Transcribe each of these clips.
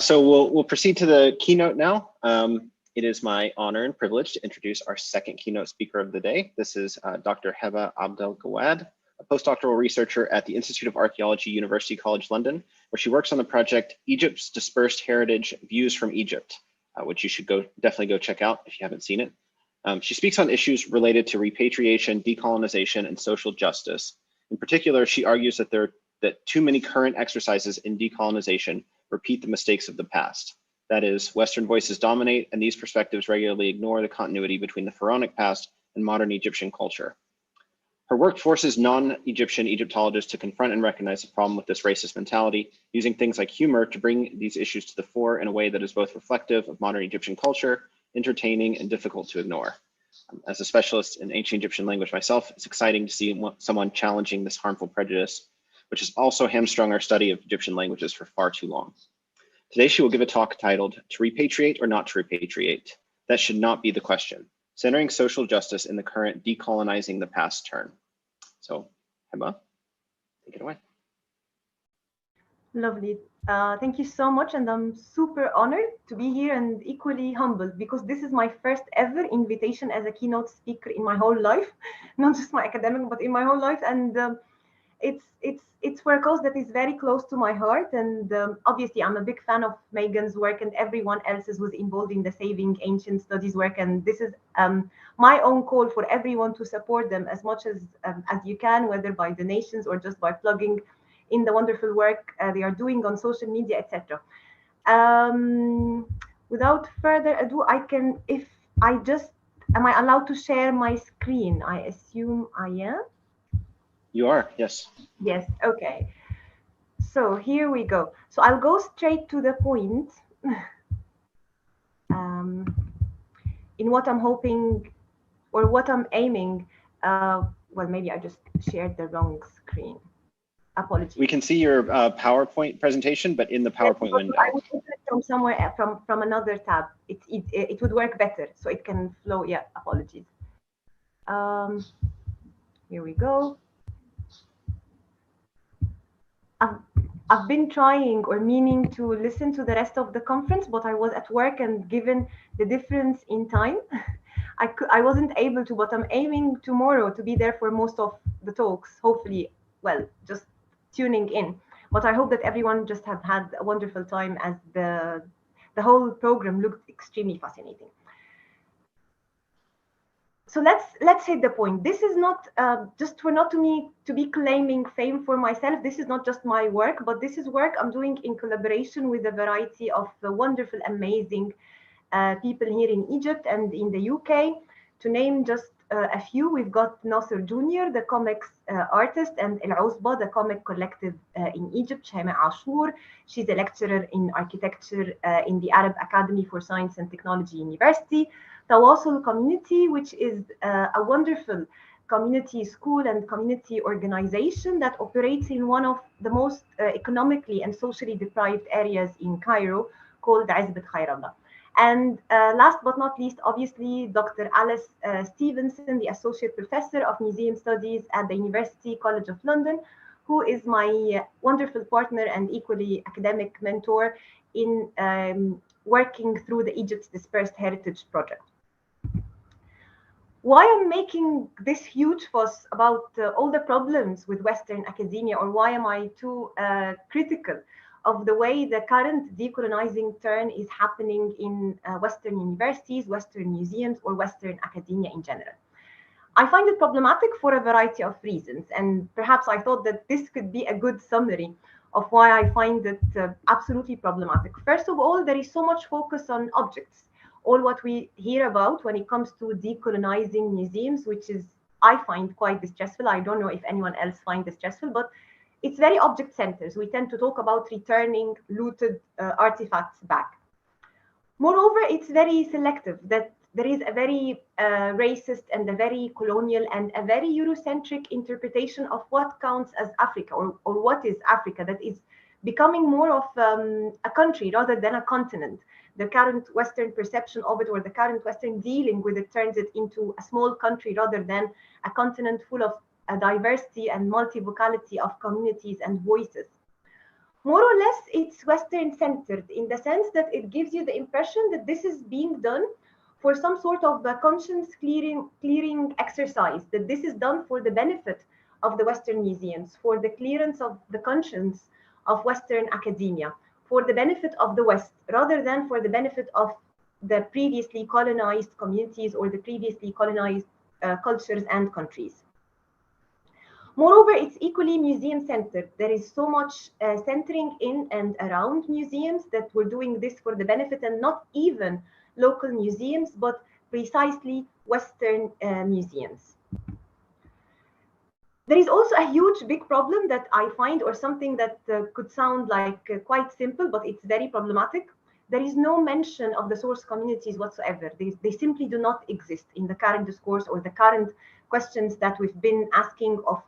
So we'll proceed to the keynote now. It is my honor and privilege to introduce our second keynote speaker of the day. This is Dr. Heba Abd, el-Gawad, a postdoctoral researcher at the Institute of Archaeology, University College London, where she works on the project Egypt's Dispersed Heritage: Views from Egypt, which you should definitely go check out if you haven't seen it. She speaks on issues related to repatriation, decolonization, and social justice. In particular, she argues that too many current exercises in decolonization repeat the mistakes of the past. That is, Western voices dominate, and these perspectives regularly ignore the continuity between the pharaonic past and modern Egyptian culture. Her work forces non-Egyptian Egyptologists to confront and recognize the problem with this racist mentality, using things like humor to bring these issues to the fore in a way that is both reflective of modern Egyptian culture, entertaining, and difficult to ignore. As a specialist in ancient Egyptian language myself, it's exciting to see someone challenging this harmful prejudice, which has also hamstrung our study of Egyptian languages for far too long. Today, she will give a talk titled, "To Repatriate or Not to Repatriate? That Should Not Be the Question, Centering Social Justice in the Current Decolonizing the Past Turn." So, Heba, take it away. Lovely. Thank you so much. And I'm super honored to be here and equally humbled because this is my first ever invitation as a keynote speaker in my whole life, not just my academic, but in my whole life. And it's for a cause that is very close to my heart. And obviously, I'm a big fan of Megan's work and everyone else's who's involved in the Saving Ancient Studies work. And this is my own call for everyone to support them as much as you can, whether by donations or just by plugging in the wonderful work they are doing on social media, etc. Without further ado, am I allowed to share my screen? I assume I am. You are, yes. Yes, okay. So here we go. So I'll go straight to the point in what I'm hoping or what I'm aiming. Well, maybe I just shared the wrong screen. Apologies. We can see your PowerPoint presentation, but in the PowerPoint window. I would open it from somewhere, from another tab. It would work better, so it can flow. Yeah, apologies. Here we go. I've been trying or meaning to listen to the rest of the conference, but I was at work, and given the difference in time, I wasn't able to, but I'm aiming tomorrow to be there for most of the talks, hopefully, well, just tuning in. But I hope that everyone just have had a wonderful time, as the whole program looked extremely fascinating. So let's hit the point. This is not not to me to be claiming fame for myself. This is not just my work, but this is work I'm doing in collaboration with a variety of wonderful, amazing people here in Egypt and in the UK. To name just a few, we've got Nasser Jr., the comics artist, and el-Usba, the comic collective in Egypt, Shema Ashur. She's a lecturer in architecture in the Arab Academy for Science and Technology University. Tawasul Community, which is a wonderful community school and community organization that operates in one of the most economically and socially deprived areas in Cairo, called Azbat Khairallah. And last but not least, obviously, Dr. Alice Stevenson, the Associate Professor of Museum Studies at the University College of London, who is my wonderful partner and equally academic mentor in working through the Egypt's Dispersed Heritage Project. Why I'm making this huge fuss about all the problems with Western academia, or why am I too critical of the way the current decolonizing turn is happening in Western universities, Western museums, or Western academia in general? I find it problematic for a variety of reasons, and perhaps I thought that this could be a good summary of why I find it absolutely problematic. First of all, there is so much focus on objects. All what we hear about when it comes to decolonizing museums, which is, I find, quite distressful. I don't know if anyone else finds distressful, but it's very object-centered. We tend to talk about returning looted artifacts back. Moreover, it's very selective, that there is a very racist and a very colonial and a very Eurocentric interpretation of what counts as Africa, or what is Africa, that is becoming more of a country rather than a continent. The current Western perception of it, or the current Western dealing with it, turns it into a small country rather than a continent full of a diversity and multivocality of communities and voices. More or less, it's Western centered in the sense that it gives you the impression that this is being done for some sort of conscience clearing exercise, that this is done for the benefit of the Western museums, for the clearance of the conscience of Western academia, for the benefit of the West, rather than for the benefit of the previously colonized communities or the previously colonized cultures and countries. Moreover, it's equally museum-centered. There is so much centering in and around museums that we're doing this for the benefit and not even local museums, but precisely Western museums. There is also a huge, big problem that I find, or something that could sound like quite simple, but it's very problematic. There is no mention of the source communities whatsoever. They simply do not exist in the current discourse or the current questions that we've been asking of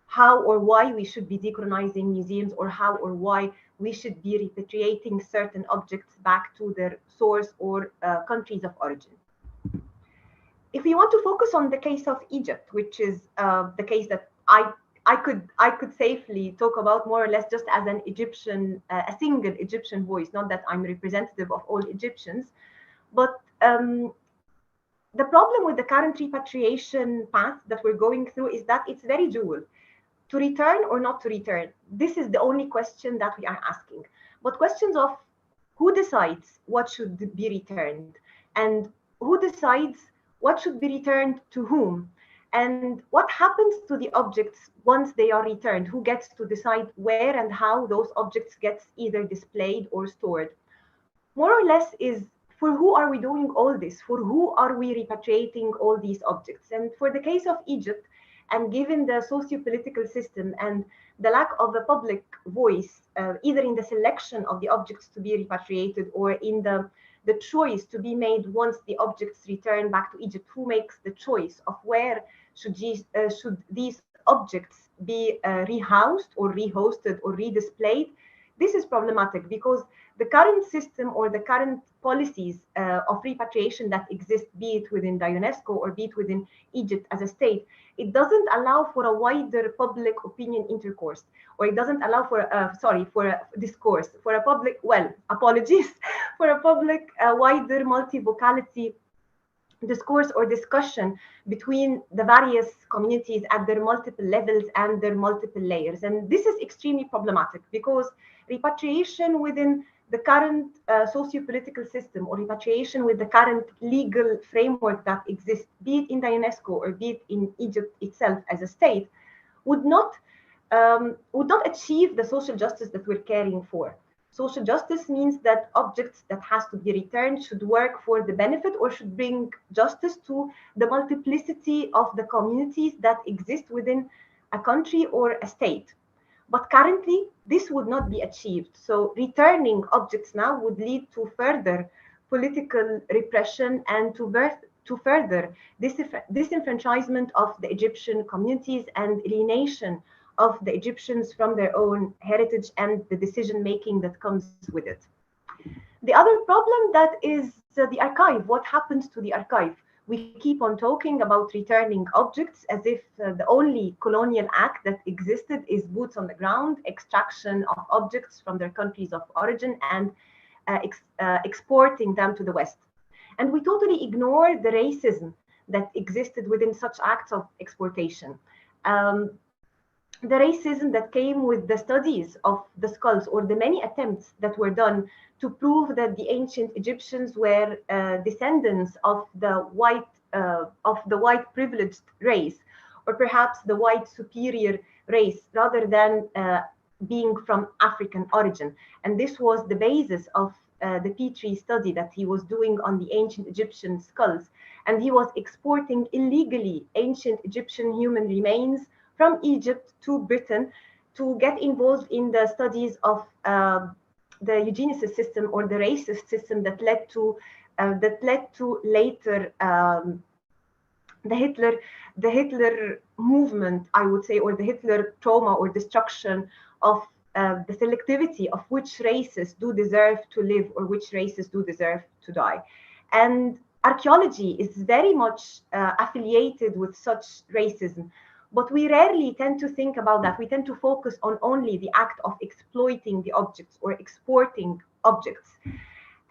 how or why we should be decolonizing museums, or how or why we should be repatriating certain objects back to their source or countries of origin. If we want to focus on the case of Egypt, which is the case that I could safely talk about more or less just as an Egyptian, a single Egyptian voice, not that I'm representative of all Egyptians, but the problem with the current repatriation path that we're going through is that it's very dual. To return or not to return, this is the only question that we are asking. But questions of who decides what should be returned, and who decides what should be returned to whom, and what happens to the objects once they are returned, who gets to decide where and how those objects get either displayed or stored, more or less is for who are we doing all this, for who are we repatriating all these objects. And for the case of Egypt, and given the socio-political system and the lack of a public voice, either in the selection of the objects to be repatriated or in the choice to be made once the objects return back to Egypt, who makes the choice of where should these objects be rehoused or rehosted or redisplayed, this is problematic because the current system or the current policies of repatriation that exist, be it within the UNESCO or be it within Egypt as a state, it doesn't allow for a wider public opinion intercourse, or it doesn't allow for a discourse, for a public, well, apologies, for a public wider multi-vocality discourse or discussion between the various communities at their multiple levels and their multiple layers. And this is extremely problematic because repatriation within the current socio-political system, or repatriation with the current legal framework that exists, be it in the UNESCO or be it in Egypt itself as a state, would not achieve the social justice that we're caring for. Social justice means that objects that has to be returned should work for the benefit or should bring justice to the multiplicity of the communities that exist within a country or a state. But currently, this would not be achieved. So returning objects now would lead to further political repression and to further disenfranchisement of the Egyptian communities and alienation of the Egyptians from their own heritage and the decision-making that comes with it. The other problem that is the archive. What happens to the archive? We keep on talking about returning objects as if the only colonial act that existed is boots on the ground, extraction of objects from their countries of origin and exporting them to the West. And we totally ignore the racism that existed within such acts of exportation. The racism that came with the studies of the skulls, or the many attempts that were done to prove that the ancient Egyptians were descendants of the white privileged race, or perhaps the white superior race, rather than being from African origin. And this was the basis of the Petrie study that he was doing on the ancient Egyptian skulls. And he was exporting illegally ancient Egyptian human remains from Egypt to Britain to get involved in the studies of the eugenicist system, or the racist system that led to later the Hitler movement, I would say, or the Hitler trauma or destruction of the selectivity of which races do deserve to live or which races do deserve to die. And archaeology is very much affiliated with such racism. But we rarely tend to think about that. We tend to focus on only the act of exploiting the objects or exporting objects.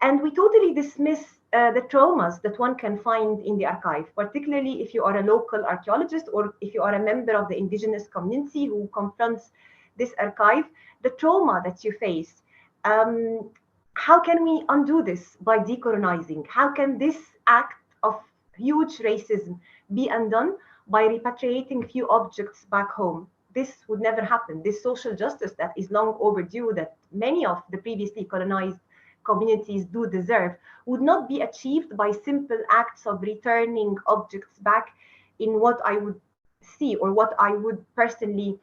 And we totally dismiss the traumas that one can find in the archive, particularly if you are a local archaeologist or if you are a member of the indigenous community who confronts this archive, the trauma that you face. How can we undo this by decolonizing? How can this act of huge racism be undone by repatriating few objects back home? This would never happen. This social justice that is long overdue, that many of the previously colonized communities do deserve, would not be achieved by simple acts of returning objects back in what I would see or what I would personally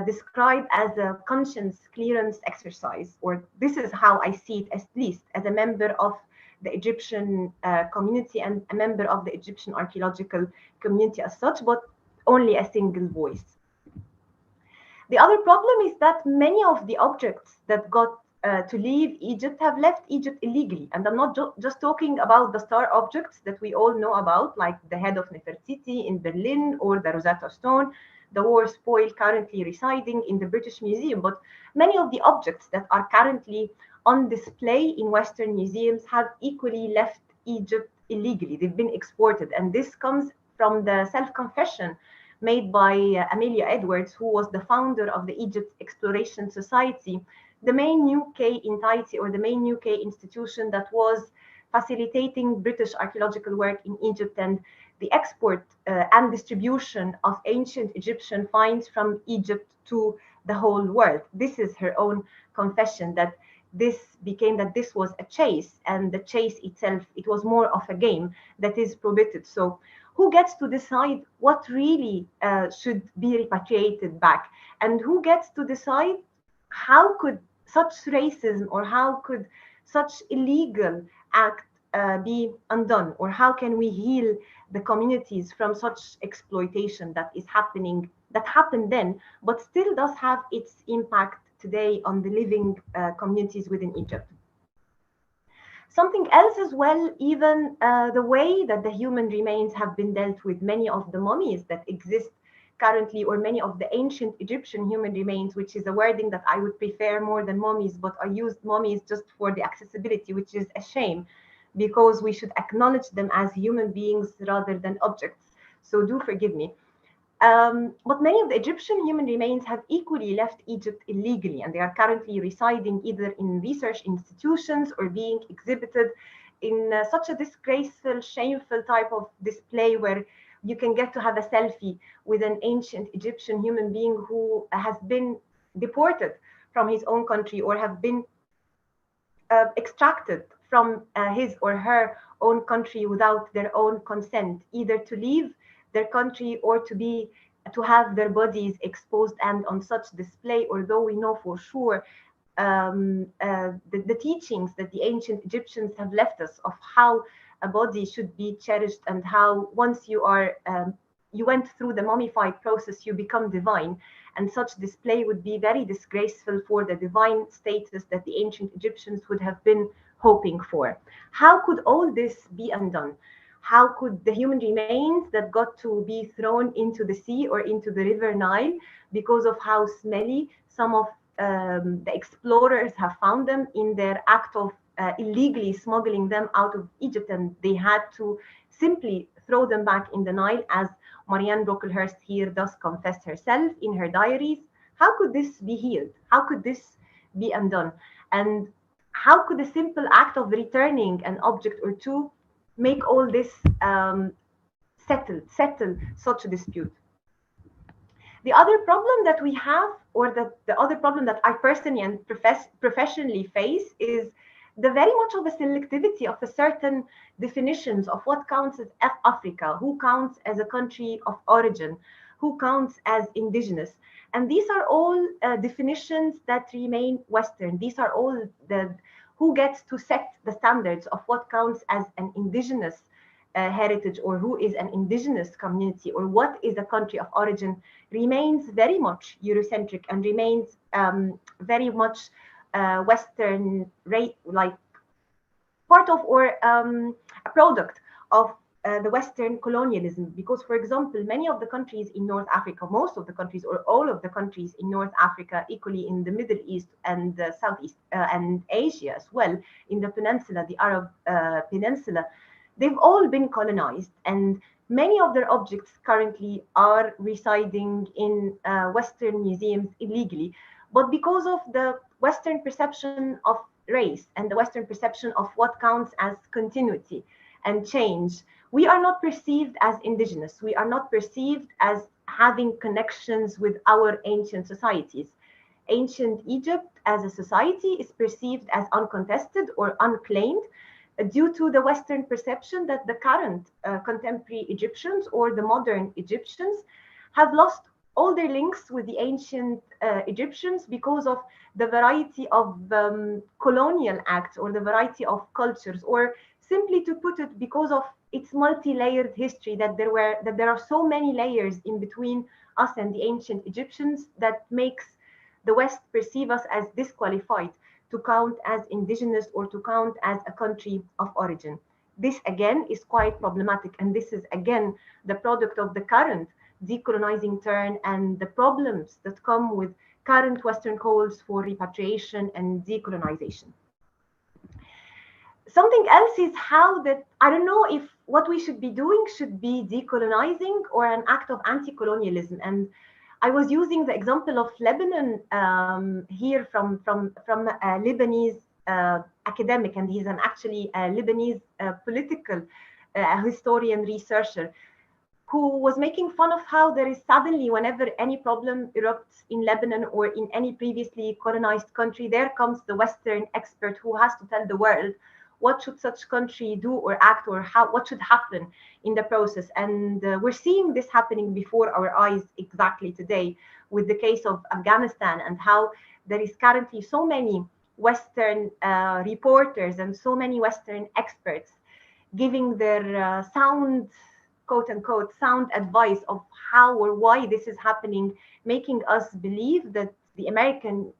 describe as a conscience clearance exercise, or this is how I see it, at least as a member of the Egyptian community and a member of the Egyptian archaeological community as such, but only a single voice. The other problem is that many of the objects that got to leave Egypt have left Egypt illegally. And I'm not just talking about the star objects that we all know about, like the head of Nefertiti in Berlin or the Rosetta Stone, the war spoil currently residing in the British Museum, but many of the objects that are currently on display in Western museums have equally left Egypt illegally. They've been exported. And this comes from the self-confession made by Amelia Edwards, who was the founder of the Egypt Exploration Society, the main UK entity or the main UK institution that was facilitating British archaeological work in Egypt and the export and distribution of ancient Egyptian finds from Egypt to the whole world. This is her own confession, that this was a chase, and the chase itself, it was more of a game that is prohibited. So who gets to decide what really should be repatriated back? And who gets to decide how could such racism or how could such illegal act be undone? Or how can we heal the communities from such exploitation that is happening, that happened then, but still does have its impact today on the living communities within Egypt? Something else as well, even the way that the human remains have been dealt with, many of the mummies that exist currently, or many of the ancient Egyptian human remains, which is a wording that I would prefer more than mummies, but I used mummies just for the accessibility, which is a shame, because we should acknowledge them as human beings rather than objects. So do forgive me. But many of the Egyptian human remains have equally left Egypt illegally, and they are currently residing either in research institutions or being exhibited in such a disgraceful, shameful type of display where you can get to have a selfie with an ancient Egyptian human being who has been deported from his own country or have been extracted from his or her own country without their own consent, either to leave their country or to have their bodies exposed and on such display. Although we know for sure the teachings that the ancient Egyptians have left us of how a body should be cherished, and how once you are you went through the mummified process, you become divine, and such display would be very disgraceful for the divine status that the ancient Egyptians would have been hoping for. How could all this be undone? How could the human remains that got to be thrown into the sea or into the river Nile because of how smelly some of the explorers have found them in their act of illegally smuggling them out of Egypt, and they had to simply throw them back in the Nile, as Marianne Brocklehurst here does confess herself in her diaries? How could this be healed? How could this be undone? And how could a simple act of returning an object or two make all this settle such a dispute? The other problem that we have, or the other problem that I personally and professionally face, is the very much of a selectivity of a certain definitions of what counts as Africa, who counts as a country of origin, who counts as indigenous. And these are all definitions that remain Western. These are all who gets to set the standards of what counts as an indigenous heritage, or who is an indigenous community, or what is a country of origin, remains very much Eurocentric and remains very much Western, like part of, or a product of the Western colonialism, because, for example, many of the countries in North Africa, most of the countries or all of the countries in North Africa, equally in the Middle East and the Southeast and Asia as well, in the peninsula, the Arab peninsula, they've all been colonized, and many of their objects currently are residing in Western museums illegally. But because of the Western perception of race and the Western perception of what counts as continuity and change, we are not perceived as indigenous. We are not perceived as having connections with our ancient societies. Ancient Egypt as a society is perceived as uncontested or unclaimed due to the Western perception that the current contemporary Egyptians or the modern Egyptians have lost all their links with the ancient Egyptians because of the variety of colonial acts or the variety of cultures, or simply to put it, because of its multi-layered history, that there are so many layers in between us and the ancient Egyptians that makes the West perceive us as disqualified to count as indigenous or to count as a country of origin. This again is quite problematic, and this is again the product of the current decolonizing turn and the problems that come with current Western calls for repatriation and decolonization. Something else is how that, I don't know if what we should be doing should be decolonizing or an act of anti-colonialism. And I was using the example of Lebanon here from a Lebanese academic, and he's actually a Lebanese political historian researcher, who was making fun of how there is suddenly, whenever any problem erupts in Lebanon or in any previously colonized country, there comes the Western expert who has to tell the world what should such country do or act, or what should happen in the process. And we're seeing this happening before our eyes exactly today with the case of Afghanistan, and how there is currently so many Western reporters and so many Western experts giving their sound, quote unquote, sound advice of how or why this is happening, making us believe that the American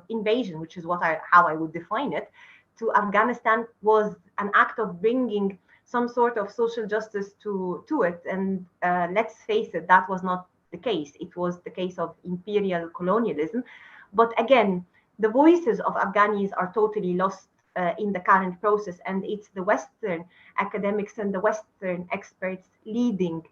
invasion, which is how I would define it, to Afghanistan was an act of bringing some sort of social justice to it. And let's face it, that was not the case. It was the case of imperial colonialism. But again, the voices of Afghanis are totally lost in the current process, and it's the Western academics and the Western experts leading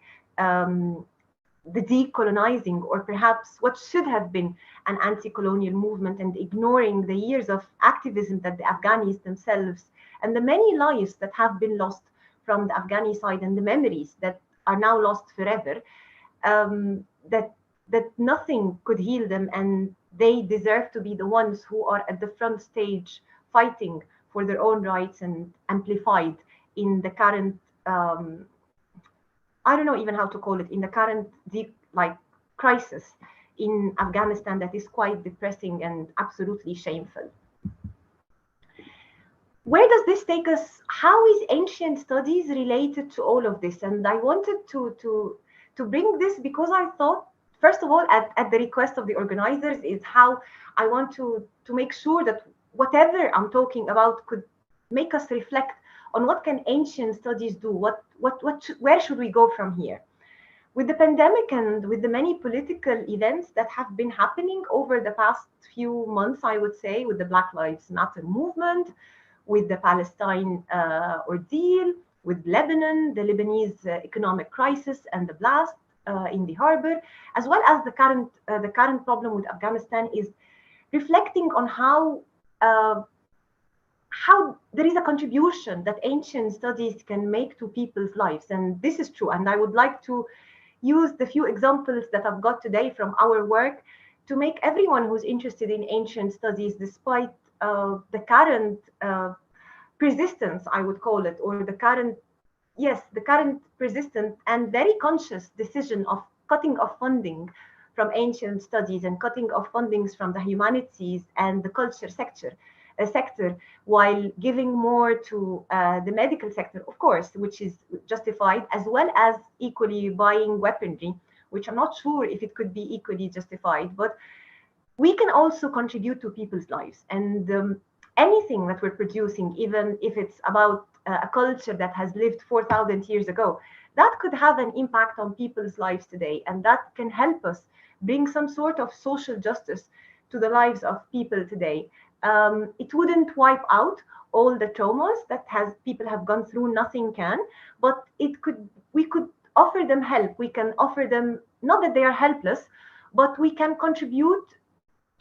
the decolonizing, or perhaps what should have been an anti-colonial movement, and ignoring the years of activism that the Afghanis themselves and the many lives that have been lost from the Afghani side, and the memories that are now lost forever, that nothing could heal them, and they deserve to be the ones who are at the front stage fighting for their own rights and amplified in the current I don't know even how to call it, in the current crisis in Afghanistan that is quite depressing and absolutely shameful. Where does this take us? How is ancient studies related to all of this? And I wanted to bring this because I thought, first of all, at the request of the organizers, is how I want to make sure that whatever I'm talking about could make us reflect on what can ancient studies do, where should we go from here? With the pandemic and with the many political events that have been happening over the past few months, I would say, with the Black Lives Matter movement, with the Palestine ordeal, with Lebanon, the Lebanese economic crisis and the blast in the harbor, as well as the current problem with Afghanistan, is reflecting on how there is a contribution that ancient studies can make to people's lives. And this is true. And I would like to use the few examples that I've got today from our work to make everyone who's interested in ancient studies, despite the current persistence, I would call it, or the current persistent and very conscious decision of cutting off funding from ancient studies and cutting off fundings from the humanities and the culture sector, while giving more to the medical sector, of course, which is justified, as well as equally buying weaponry, which I'm not sure if it could be equally justified. But we can also contribute to people's lives, and anything that we're producing, even if it's about a culture that has lived 4,000 years ago, that could have an impact on people's lives today, and that can help us bring some sort of social justice to the lives of people today. It wouldn't wipe out all the traumas that has people have gone through. Nothing can, but it could. We could offer them help. We can offer them, not that they are helpless, but we can contribute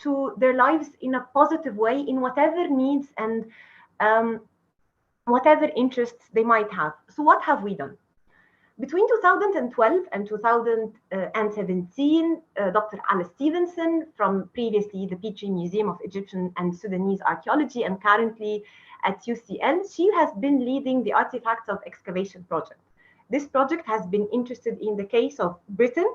to their lives in a positive way in whatever needs and whatever interests they might have. So what have we done? Between 2012 and 2017, Dr. Alice Stevenson, from previously the Petrie Museum of Egyptian and Sudanese Archaeology and currently at UCL, she has been leading the Artifacts of Excavation project. This project has been interested in the case of Britain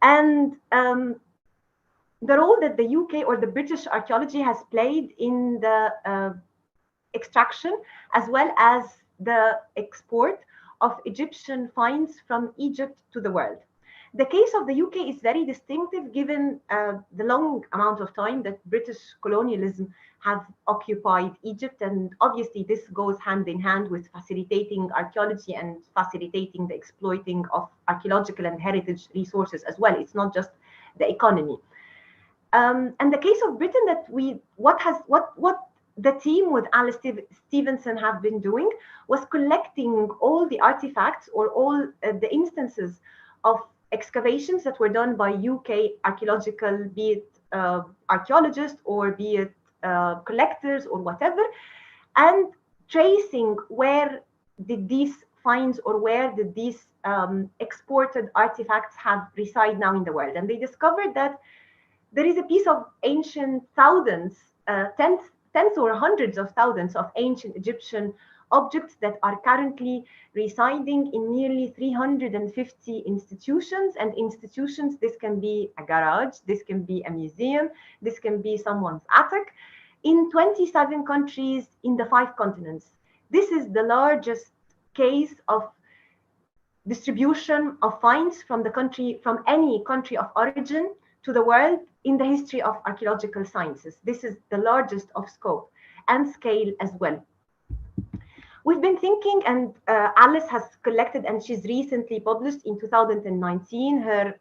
and the role that the UK or the British archaeology has played in the extraction as well as the export of Egyptian finds from Egypt to the world. The case of the UK is very distinctive given the long amount of time that British colonialism have occupied Egypt, and obviously this goes hand in hand with facilitating archaeology and facilitating the exploiting of archaeological and heritage resources as well. It's not just the economy. And the case of Britain, that what the team with Alice Stevenson have been doing was collecting all the artifacts or all the instances of excavations that were done by UK archaeological, be it archaeologists or be it collectors or whatever, and tracing where did these finds or where did these exported artifacts have reside now in the world. And they discovered that there is a piece of ancient thousands, tens or hundreds of thousands of ancient Egyptian objects that are currently residing in nearly 350 institutions. And institutions, this can be a garage, this can be a museum, this can be someone's attic, in 27 countries in the 5 continents. This is the largest case of distribution of finds from any country of origin to the world in the history of archaeological sciences. This is the largest of scope and scale as well. We've been thinking, and Alice has collected, and she's recently published in 2019 her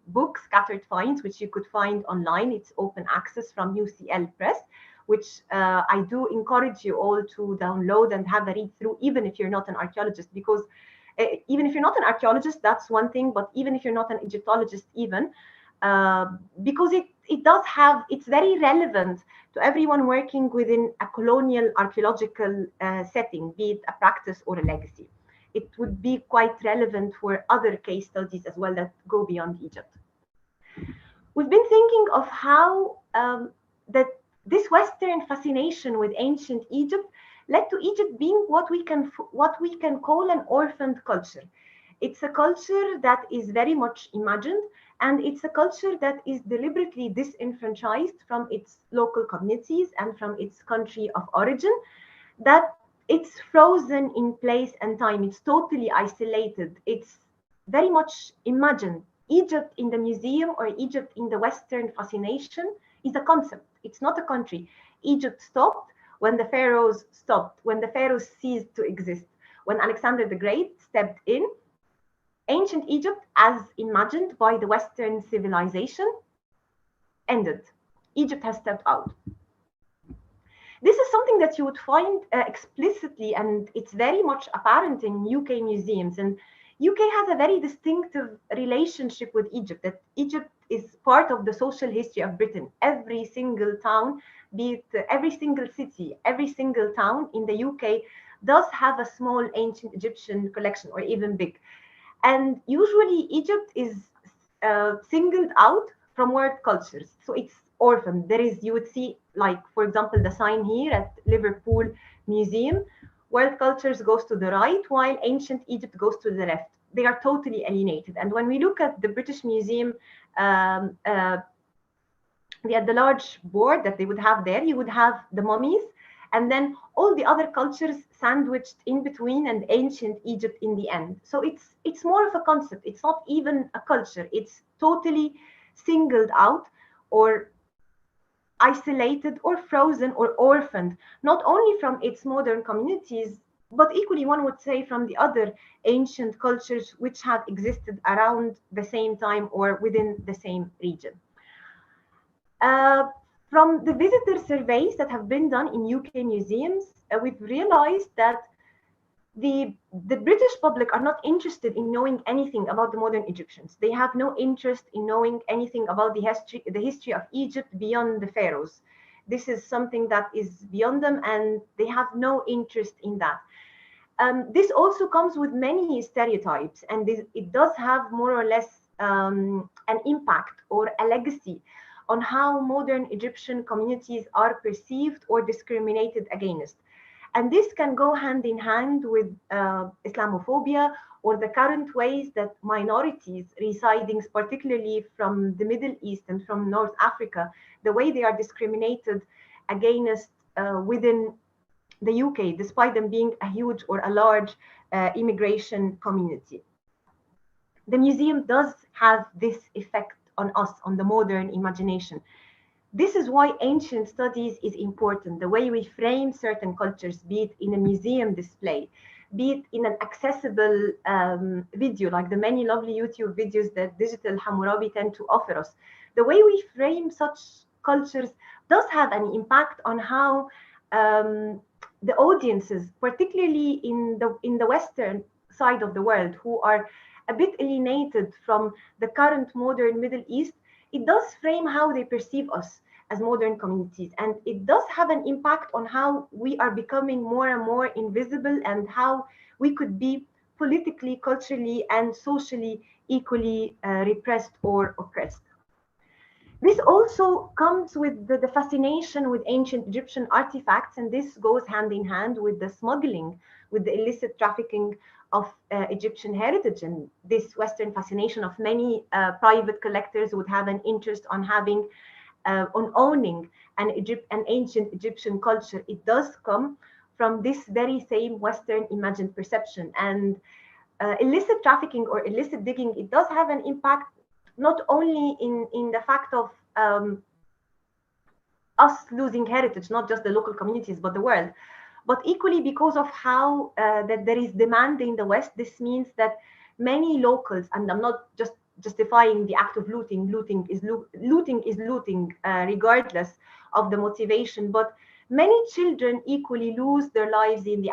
book, Scattered Finds, which you could find online. It's open access from UCL Press, which I do encourage you all to download and have a read through, even if you're not an archaeologist, because even if you're not an archaeologist, that's one thing, but even if you're not an Egyptologist even, because it's very relevant to everyone working within a colonial archaeological setting, be it a practice or a legacy. It would be quite relevant for other case studies as well that go beyond Egypt. We've been thinking of how that this Western fascination with ancient Egypt led to Egypt being what we can call an orphaned culture. It's a culture that is very much imagined, and it's a culture that is deliberately disenfranchised from its local communities and from its country of origin, that it's frozen in place and time. It's totally isolated. It's very much imagined. Egypt in the museum or Egypt in the Western fascination is a concept. It's not a country. Egypt stopped when the pharaohs stopped, when the pharaohs ceased to exist, when Alexander the Great stepped in. Ancient Egypt, as imagined by the Western civilization, ended. Egypt has stepped out. This is something that you would find explicitly, and it's very much apparent in UK museums. And UK has a very distinctive relationship with Egypt, that Egypt is part of the social history of Britain. Every single town, be it every single city, every single town in the UK does have a small ancient Egyptian collection, or even big. And usually Egypt is singled out from world cultures. So it's orphaned. You would see, like, for example, the sign here at Liverpool Museum, world cultures goes to the right, while ancient Egypt goes to the left. They are totally alienated. And when we look at the British Museum, the large board that they would have there, you would have the mummies, and then all the other cultures sandwiched in between, and ancient Egypt in the end. So it's more of a concept. It's not even a culture. It's totally singled out or isolated or frozen or orphaned, not only from its modern communities, but equally, one would say from the other ancient cultures which have existed around the same time or within the same region. Uh, from the visitor surveys that have been done in UK museums, we've realized that the British public are not interested in knowing anything about the modern Egyptians. They have no interest in knowing anything about the history of Egypt beyond the pharaohs. This is something that is beyond them, and they have no interest in that. This also comes with many stereotypes, and it does have more or less an impact or a legacy on how modern Egyptian communities are perceived or discriminated against. And this can go hand in hand with Islamophobia or the current ways that minorities residing, particularly from the Middle East and from North Africa, the way they are discriminated against within the UK, despite them being a huge or a large immigration community. The museum does have this effect on us, on the modern imagination. This is why ancient studies is important. The way we frame certain cultures, be it in a museum display, be it in an accessible video, like the many lovely YouTube videos that Digital Hammurabi tend to offer us. The way we frame such cultures does have an impact on how the audiences, particularly in the Western side of the world, who are a bit alienated from the current modern Middle East, it does frame how they perceive us as modern communities. And it does have an impact on how we are becoming more and more invisible and how we could be politically, culturally, and socially equally repressed or oppressed. This also comes with the fascination with ancient Egyptian artifacts, and this goes hand in hand with the smuggling, with the illicit trafficking of Egyptian heritage. And this Western fascination of many private collectors would have an interest on having, on owning an ancient Egyptian culture. It does come from this very same Western imagined perception. And illicit trafficking or illicit digging, it does have an impact not only in the fact of us losing heritage, not just the local communities, but the world, but equally because of how that there is demand in the West. This means that many locals, and I'm not just justifying the act of looting, looting is looting regardless of the motivation, but many children equally lose their lives in the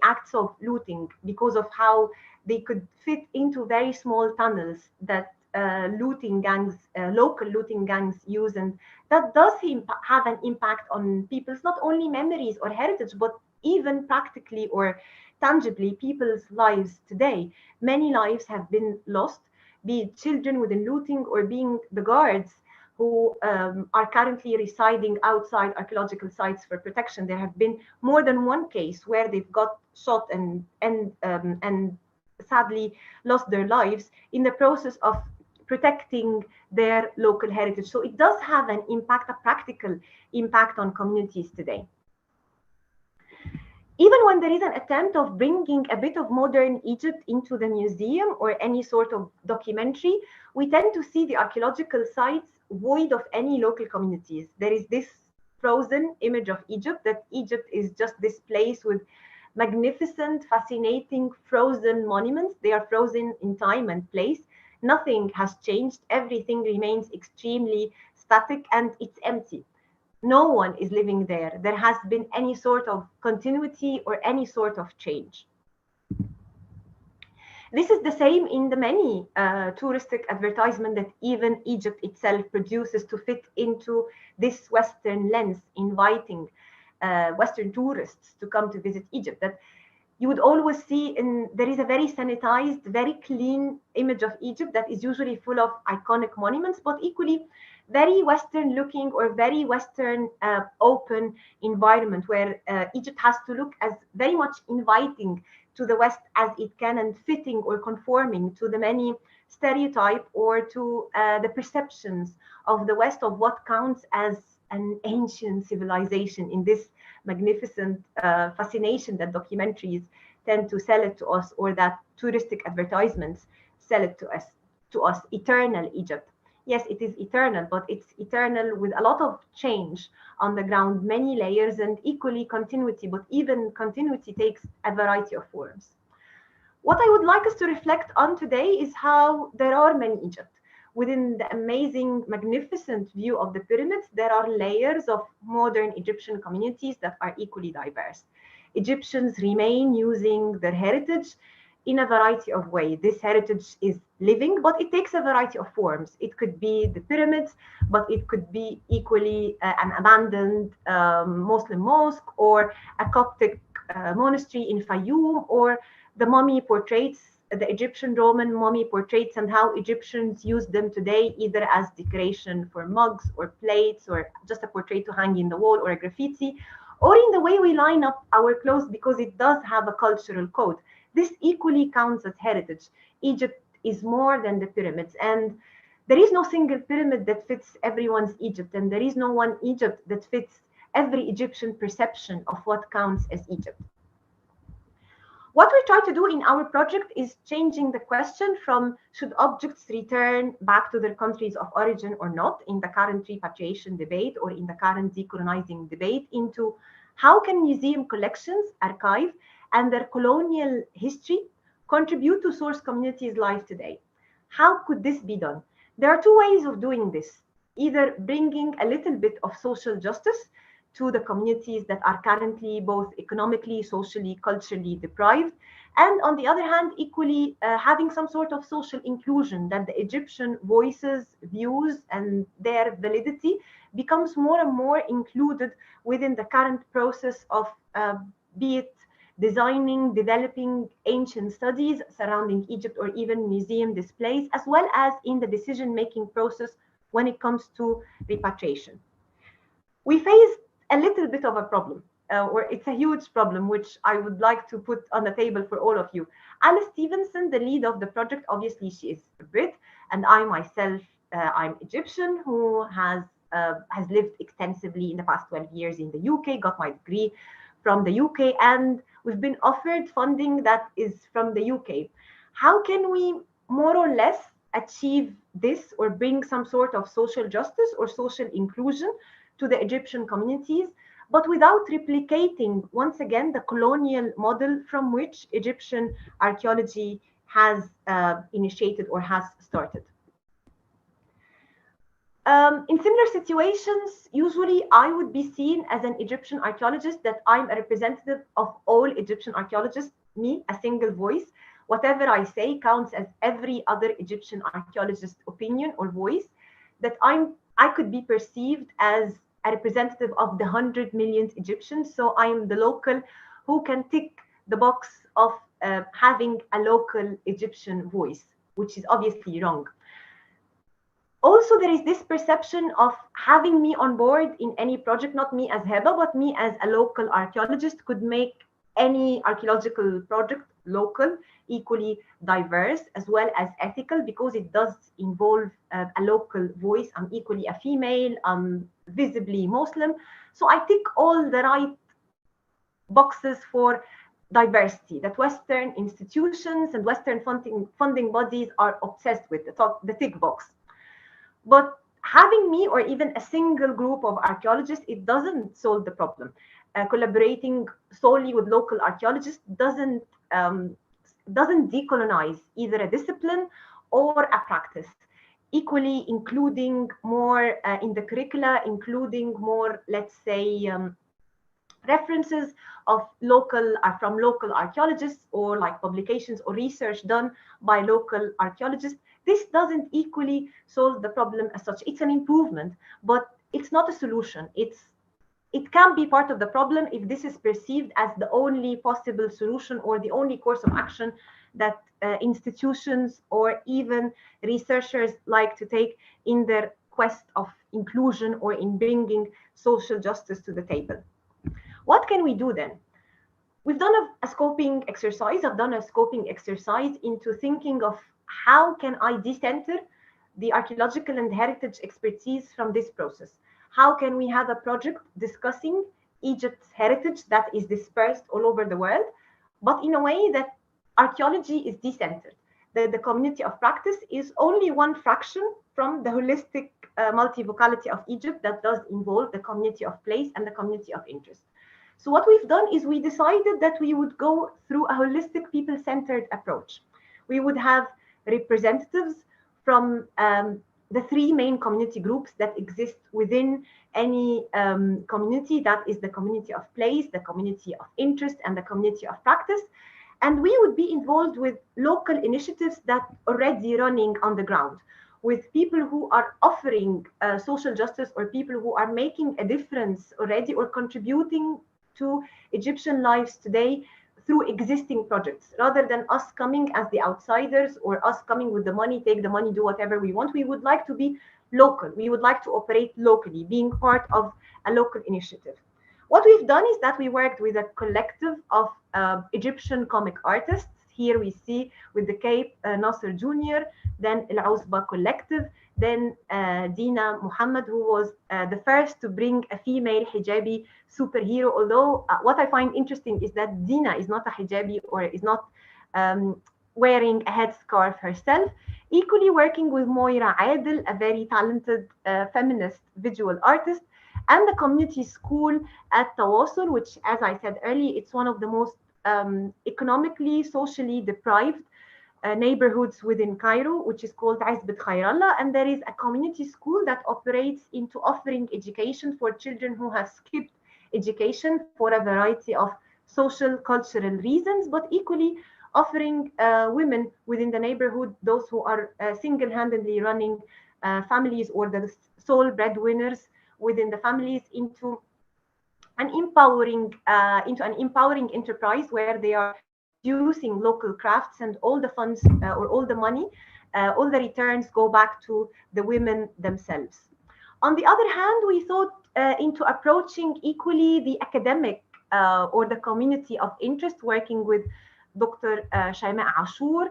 acts of looting because of how they could fit into very small tunnels that looting gangs, local looting gangs use. And that does have an impact on people's not only memories or heritage, but even practically or tangibly people's lives today. Many lives have been lost, be it children within looting or being the guards who are currently residing outside archaeological sites for protection. There have been more than one case where they've got shot and sadly lost their lives in the process of protecting their local heritage. So it does have an impact, a practical impact on communities today. Even when there is an attempt of bringing a bit of modern Egypt into the museum or any sort of documentary, we tend to see the archaeological sites void of any local communities. There is this frozen image of Egypt, that Egypt is just this place with magnificent, fascinating, frozen monuments. They are frozen in time and place. Nothing has changed. Everything remains extremely static and it's empty. No one is living there. There has been any sort of continuity or any sort of change. This is the same in the many touristic advertisements that even Egypt itself produces to fit into this Western lens, inviting Western tourists to come to visit Egypt. That you would always see there is a very sanitized, very clean image of Egypt that is usually full of iconic monuments, but equally very Western looking or very Western open environment where Egypt has to look as very much inviting to the West as it can and fitting or conforming to the many stereotype or to the perceptions of the West of what counts as an ancient civilization in this magnificent fascination that documentaries tend to sell it to us, or that touristic advertisements sell it to us, eternal Egypt. Yes, it is eternal, but it's eternal with a lot of change on the ground, many layers, and equally continuity, but even continuity takes a variety of forms. What I would like us to reflect on today is how there are many Egypt. Within the amazing, magnificent view of the pyramids, there are layers of modern Egyptian communities that are equally diverse. Egyptians remain using their heritage in a variety of ways. This heritage is living, but it takes a variety of forms. It could be the pyramids, but it could be equally an abandoned Muslim mosque, or a Coptic monastery in Fayoum, or the mummy portraits, the Egyptian Roman mummy portraits, and how Egyptians use them today, either as decoration for mugs or plates, or just a portrait to hang in the wall, or a graffiti, or in the way we line up our clothes, because it does have a cultural code. This equally counts as heritage. Egypt is more than the pyramids, and there is no single pyramid that fits everyone's Egypt, and there is no one Egypt that fits every Egyptian perception of what counts as Egypt. What we try to do in our project is changing the question from should objects return back to their countries of origin or not in the current repatriation debate or in the current decolonizing debate, into how can museum collections, archive, and their colonial history contribute to source communities' life today. How could this be done? There are two ways of doing this: either bringing a little bit of social justice to the communities that are currently both economically, socially, culturally deprived, and on the other hand, equally having some sort of social inclusion, that the Egyptian voices, views, and their validity becomes more and more included within the current process of be it designing, developing ancient studies surrounding Egypt, or even museum displays, as well as in the decision-making process when it comes to repatriation. We face a little bit of a problem, or it's a huge problem, which I would like to put on the table for all of you. Alice Stevenson, the lead of the project, obviously she is a Brit, and I myself, I'm Egyptian, who has lived extensively in the past 12 years in the UK, got my degree from the UK, and we've been offered funding that is from the UK. How can we more or less achieve this, or bring some sort of social justice or social inclusion to the Egyptian communities, but without replicating, once again, the colonial model from which Egyptian archaeology has initiated or has started? In similar situations, usually I would be seen as an Egyptian archaeologist, that I'm a representative of all Egyptian archaeologists, me, a single voice. Whatever I say counts as every other Egyptian archaeologist's opinion or voice, that I could be perceived as a representative of the 100 million Egyptians. So I'm the local who can tick the box of having a local Egyptian voice, which is obviously wrong. Also, there is this perception of having me on board in any project, not me as Heba, but me as a local archaeologist, could make any archaeological project local, equally diverse, as well as ethical, because it does involve a local voice. I'm equally a female, I'm visibly Muslim. So I tick all the right boxes for diversity that Western institutions and Western funding bodies are obsessed with, the tick box. But having me, or even a single group of archaeologists, it doesn't solve the problem. Collaborating solely with local archaeologists doesn't decolonize either a discipline or a practice. Equally, including more in the curricula, including more, let's say, references of from local archaeologists, or like publications or research done by local archaeologists. This doesn't equally solve the problem as such. It's an improvement, but it's not a solution. It can be part of the problem if this is perceived as the only possible solution, or the only course of action that institutions or even researchers like to take in their quest of inclusion, or in bringing social justice to the table. What can we do then? We've done a scoping exercise. I've done a scoping exercise into thinking of how can I decenter the archaeological and heritage expertise from this process? How can we have a project discussing Egypt's heritage that is dispersed all over the world, but in a way that archaeology is decentered, that the community of practice is only one fraction from the holistic multivocality of Egypt that does involve the community of place and the community of interest. So what we've done is we decided that we would go through a holistic people-centered approach. We would have representatives from the three main community groups that exist within any community. That is the community of place, the community of interest, and the community of practice. And we would be involved with local initiatives that are already running on the ground, with people who are offering social justice or people who are making a difference already or contributing to Egyptian lives today through existing projects, rather than us coming as the outsiders or us coming with the money, take the money, do whatever we want. We would like to be local. We would like to operate locally, being part of a local initiative. What we've done is that we worked with a collective of Egyptian comic artists. Here we see with the Cape Nasser Jr., then el-Uzba Collective, then Dina Muhammad, who was the first to bring a female hijabi superhero. Although what I find interesting is that Dina is not a hijabi or is not wearing a headscarf herself. Equally working with Moira Adel, a very talented feminist visual artist, and the community school at Tawasul, which, as I said earlier, it's one of the most economically, socially deprived neighborhoods within Cairo, which is called Azbet Khairallah. And there is a community school that operates into offering education for children who have skipped education for a variety of social, cultural reasons, but equally offering women within the neighborhood, those who are single-handedly running families or the sole breadwinners within the families, into an empowering enterprise where they are producing local crafts, and all the funds or all the money, all the returns go back to the women themselves. On the other hand, we thought into approaching equally the academic or the community of interest, working with Dr. Shaima Ashur,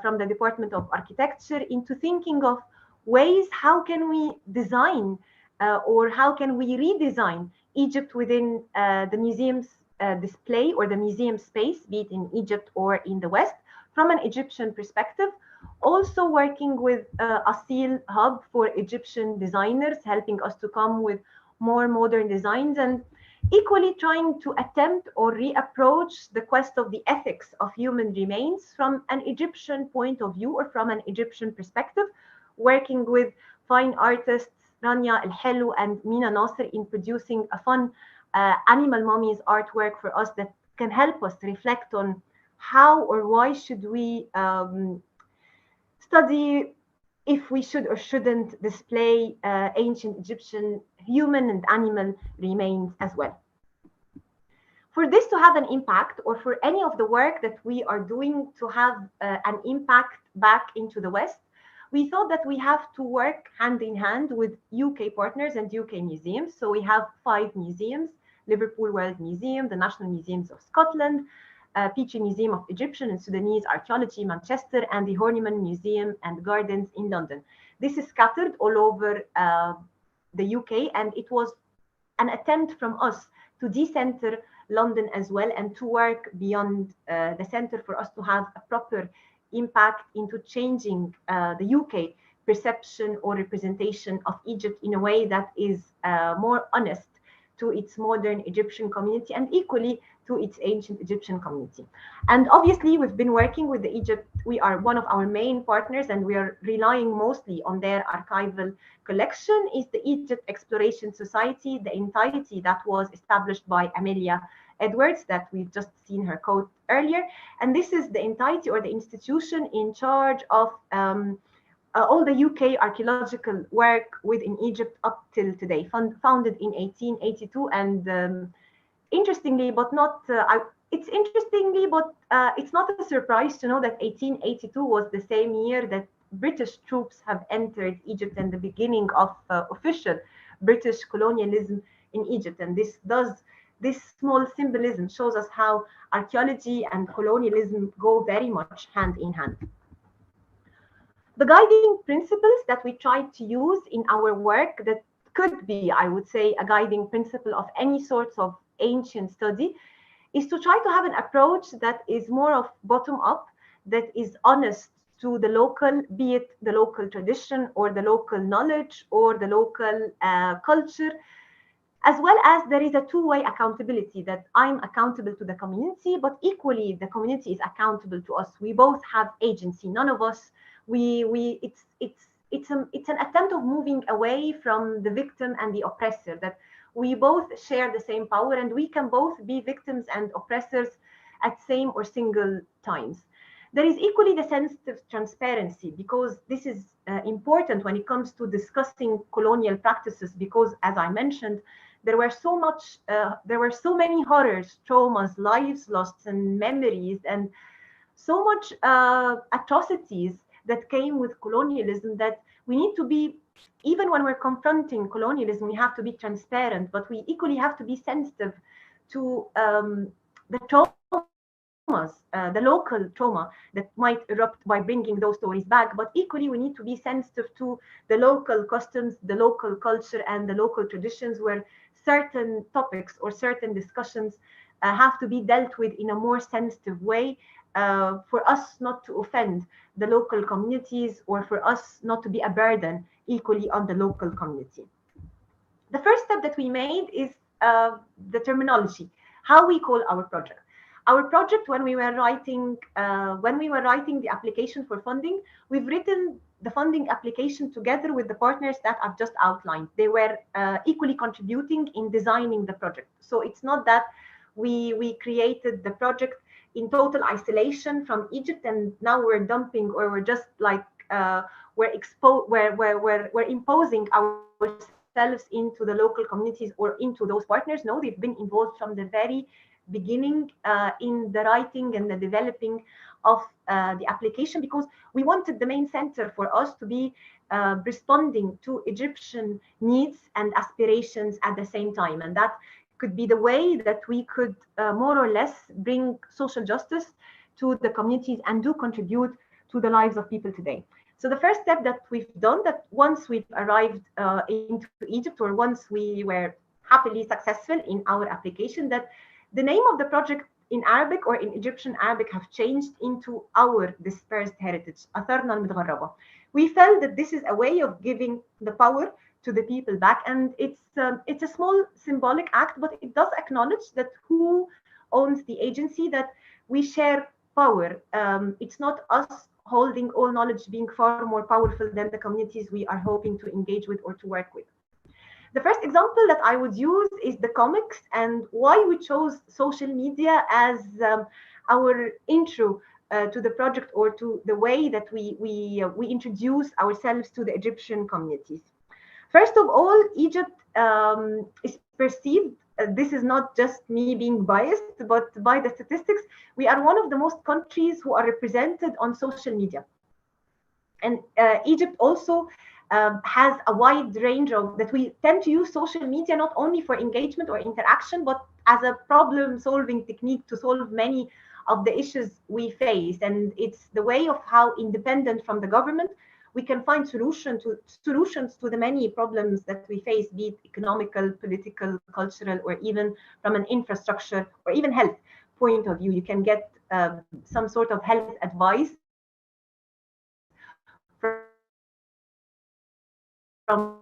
from the Department of Architecture, into thinking of ways how can we design or how can we redesign Egypt within the museum's display or the museum space, be it in Egypt or in the West, from an Egyptian perspective. Also working with Asil Hub for Egyptian designers, helping us to come with more modern designs, and equally trying to attempt or reapproach the quest of the ethics of human remains from an Egyptian point of view or from an Egyptian perspective, working with fine artists Rania El-Helu and Mina Nasser in producing a fun animal mummies artwork for us that can help us reflect on how or why should we study if we should or shouldn't display ancient Egyptian human and animal remains as well. For this to have an impact, or for any of the work that we are doing to have an impact back into the West, we thought that we have to work hand in hand with UK partners and UK museums. So we have 5 museums: Liverpool World Museum, the National Museums of Scotland, Petrie Museum of Egyptian and Sudanese Archaeology, Manchester, and the Horniman Museum and Gardens in London. This is scattered all over the UK, and it was an attempt from us to decenter London as well and to work beyond the center for us to have a proper impact into changing the UK perception or representation of Egypt in a way that is more honest to its modern Egyptian community and equally to its ancient Egyptian community. And obviously, we've been working with the Egypt. We are one of our main partners, and we are relying mostly on their archival collection, is the Egypt Exploration Society, the entity that was established by Amelia Edwards, that we've just seen her quote earlier. And this is the entity or the institution in charge of all the UK archaeological work within Egypt up till today, founded in 1882. And interestingly, but not, it's not a surprise to know that 1882 was the same year that British troops have entered Egypt and the beginning of official British colonialism in Egypt. And this small symbolism shows us how archaeology and colonialism go very much hand in hand. The guiding principles that we try to use in our work, that could be, I would say, a guiding principle of any sorts of ancient study, is to try to have an approach that is more of bottom up, that is honest to the local, be it the local tradition or the local knowledge or the local culture, as well as there is a two-way accountability, that I'm accountable to the community, but equally the community is accountable to us. We both have agency. None of us, it's an attempt of moving away from the victim and the oppressor, that we both share the same power and we can both be victims and oppressors at same or single times. There is equally the sense of transparency, because this is important when it comes to discussing colonial practices, because as I mentioned, there were so many horrors, traumas, lives lost, and memories, and so much atrocities that came with colonialism, that we need to be, even when we're confronting colonialism, we have to be transparent, but we equally have to be sensitive to the traumas, the local trauma that might erupt by bringing those stories back. But equally, we need to be sensitive to the local customs, the local culture, and the local traditions, where certain topics or certain discussions have to be dealt with in a more sensitive way, for us not to offend the local communities, or for us not to be a burden equally on the local community. The first step that we made is the terminology, how we call our project. Our project, when we were writing the application for funding, we've written the funding application together with the partners that I've just outlined. They were equally contributing in designing the project. So it's not that we created the project in total isolation from Egypt, and now we're dumping, or we're just like we're imposing ourselves into the local communities or into those partners. No, they've been involved from the very beginning in the writing and the developing of the application, because we wanted the main center for us to be responding to Egyptian needs and aspirations at the same time. And that could be the way that we could more or less bring social justice to the communities and do contribute to the lives of people today. So the first step that we've done, that once we've arrived into Egypt, or once we were happily successful in our application, that the name of the project in Arabic or in Egyptian Arabic have changed into Our Dispersed Heritage, أثرنا المتغربة. We felt that this is a way of giving the power to the people back, and it's a small symbolic act, but it does acknowledge that who owns the agency, that we share power. It's not us holding all knowledge, being far more powerful than the communities we are hoping to engage with or to work with. The first example that I would use is the comics, and why we chose social media as our intro to the project, or to the way that we introduce ourselves to the Egyptian communities. First of all, Egypt is perceived, this is not just me being biased, but by the statistics, we are one of the most countries who are represented on social media. And Egypt also has a wide range of, that we tend to use social media not only for engagement or interaction, but as a problem-solving technique to solve many of the issues we face. And it's the way of how, independent from the government, we can find solutions to the many problems that we face, be it economical, political, cultural, or even from an infrastructure or even health point of view. You can get some sort of health advice from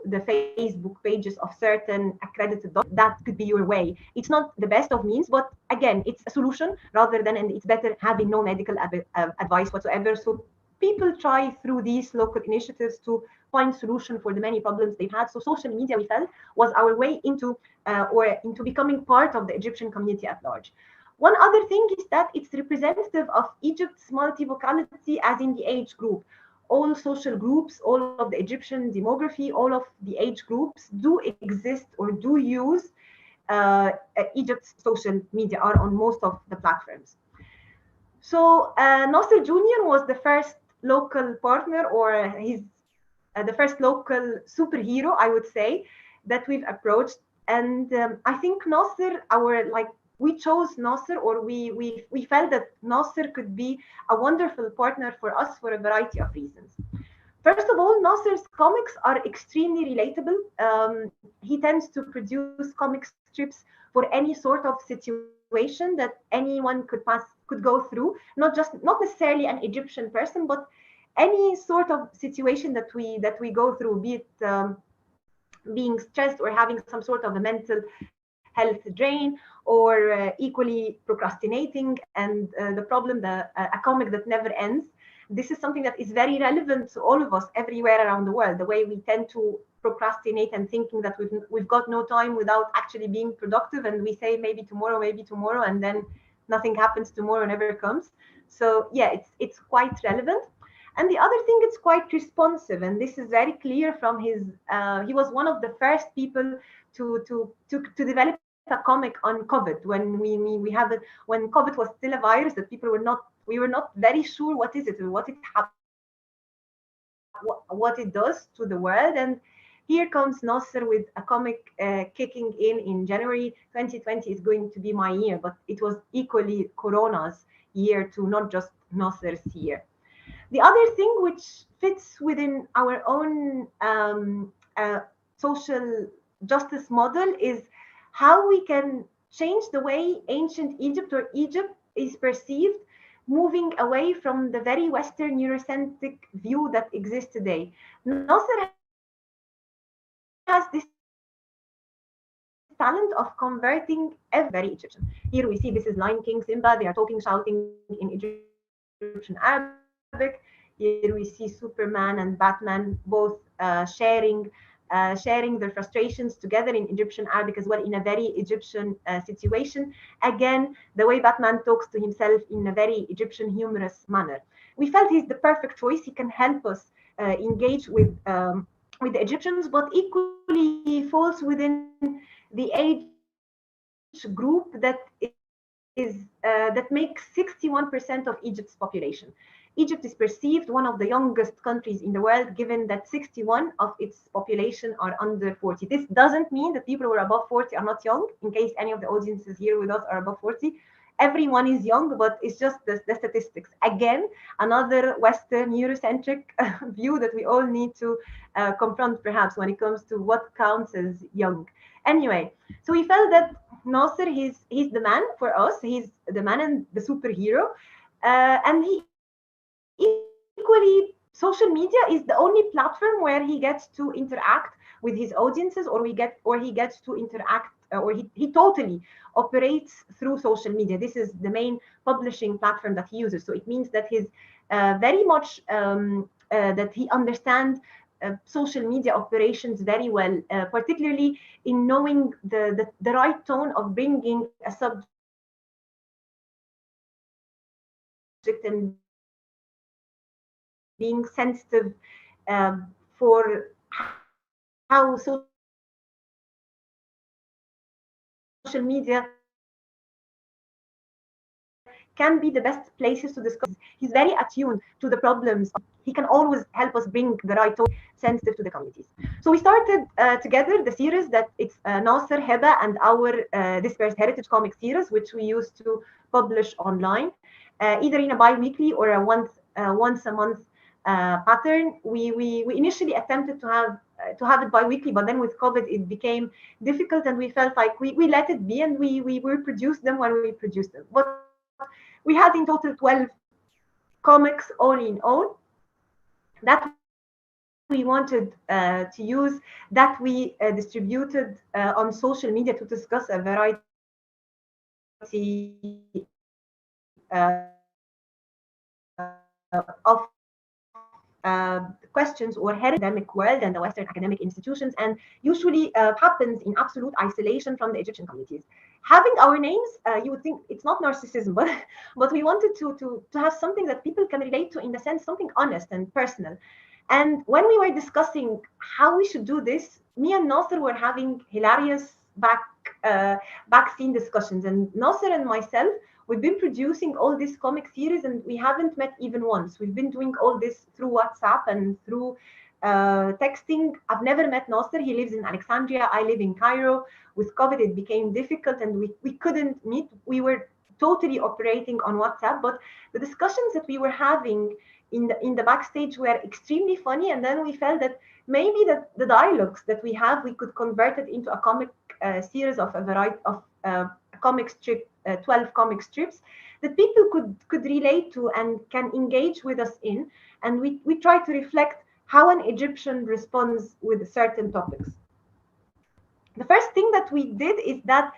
the Facebook pages of certain accredited doctors. That could be your way. It's not the best of means, but again, it's a solution rather than, and it's better having no medical advice whatsoever. So people try through these local initiatives to find solution for the many problems they've had. So social media, we felt, was our way into becoming part of the Egyptian community at large. One other thing is that it's representative of Egypt's multivocality, as in the age group. All social groups, all of the Egyptian demography, all of the age groups do exist or do use Egypt's social media, are on most of the platforms. So Nasser Jr. was the first local partner, or he's the first local superhero, I would say, that we've approached. And I think Nasser, we chose Nasser, or we felt that Nasser could be a wonderful partner for us for a variety of reasons. First of all, Nasser's comics are extremely relatable. He tends to produce comic strips for any sort of situation that anyone could pass could go through, not necessarily an Egyptian person, but any sort of situation that we go through, be it being stressed or having some sort of a mental health drain, or equally procrastinating, and the problem, a comic that never ends. This is something that is very relevant to all of us everywhere around the world. The way we tend to procrastinate and thinking that we've got no time without actually being productive, and we say maybe tomorrow, and then nothing happens, tomorrow never comes. So yeah, it's quite relevant. And the other thing, it's quite responsive, and this is very clear from his. He was one of the first people to develop a comic on COVID when we had it, when COVID was still a virus that we were not very sure what is it and what it does to the world. And here comes Nasser with a comic kicking in January 2020 is going to be my year, but it was equally Corona's year too, not just Nasser's year. The other thing which fits within our own social justice model is how we can change the way ancient Egypt or Egypt is perceived, moving away from the very Western Eurocentric view that exists today. Nasser has this talent of converting every Egyptian. Here we see this is Lion King, Simba, they are talking, shouting in Egyptian Arabic. Here we see Superman and Batman both sharing their frustrations together in Egyptian Arabic as well, in a very Egyptian situation. Again, the way Batman talks to himself in a very Egyptian humorous manner. We felt he's the perfect choice. He can help us engage with the Egyptians, but equally he falls within the age group that makes 61% of Egypt's population. Egypt is perceived one of the youngest countries in the world, given that 61 of its population are under 40. This doesn't mean that people who are above 40 are not young, in case any of the audiences here with us are above 40. Everyone is young, but it's just the statistics. Again, another Western Eurocentric view that we all need to confront, perhaps, when it comes to what counts as young. Anyway, so we felt that Nasser, he's the man for us. He's the man and the superhero. And he equally, social media is the only platform where he gets to interact with his audiences, or he gets to interact, or he totally operates through social media. This is the main publishing platform that he uses. So it means that he's very much that he understands social media operations very well, particularly in knowing the right tone of bringing a subject and being sensitive for how social media can be the best places to discuss. He's very attuned to the problems. He can always help us bring the right tone, sensitive to the communities. So we started together the series that it's Nasser, Heba, and our Dispersed Heritage comic series, which we used to publish online, either in a bi-weekly or a once a month pattern. We initially attempted to have it bi-weekly, but then with COVID it became difficult, and we felt like we let it be, and we reproduced them when we produced them. But we had in total 12 comics all in all that we wanted to use, that we distributed on social media to discuss a variety of questions or academic world and the Western academic institutions, and usually happens in absolute isolation from the Egyptian communities. Having our names, you would think it's not narcissism, but we wanted to have something that people can relate to, in the sense something honest and personal. And when we were discussing how we should do this, me and Nasser were having hilarious back scene discussions. And Nasser and myself, we've been producing all this comic series and we haven't met even once. We've been doing all this through WhatsApp and through texting. I've never met Nasser. He lives in Alexandria. I live in Cairo. With COVID, it became difficult and we couldn't meet. We were totally operating on WhatsApp, but the discussions that we were having in the backstage were extremely funny. And then we felt that maybe the dialogues that we have, we could convert it into a comic series of a variety of comic strip 12 comic strips that people could relate to and can engage with us in. And we try to reflect how an Egyptian responds with certain topics. The first thing that we did is that,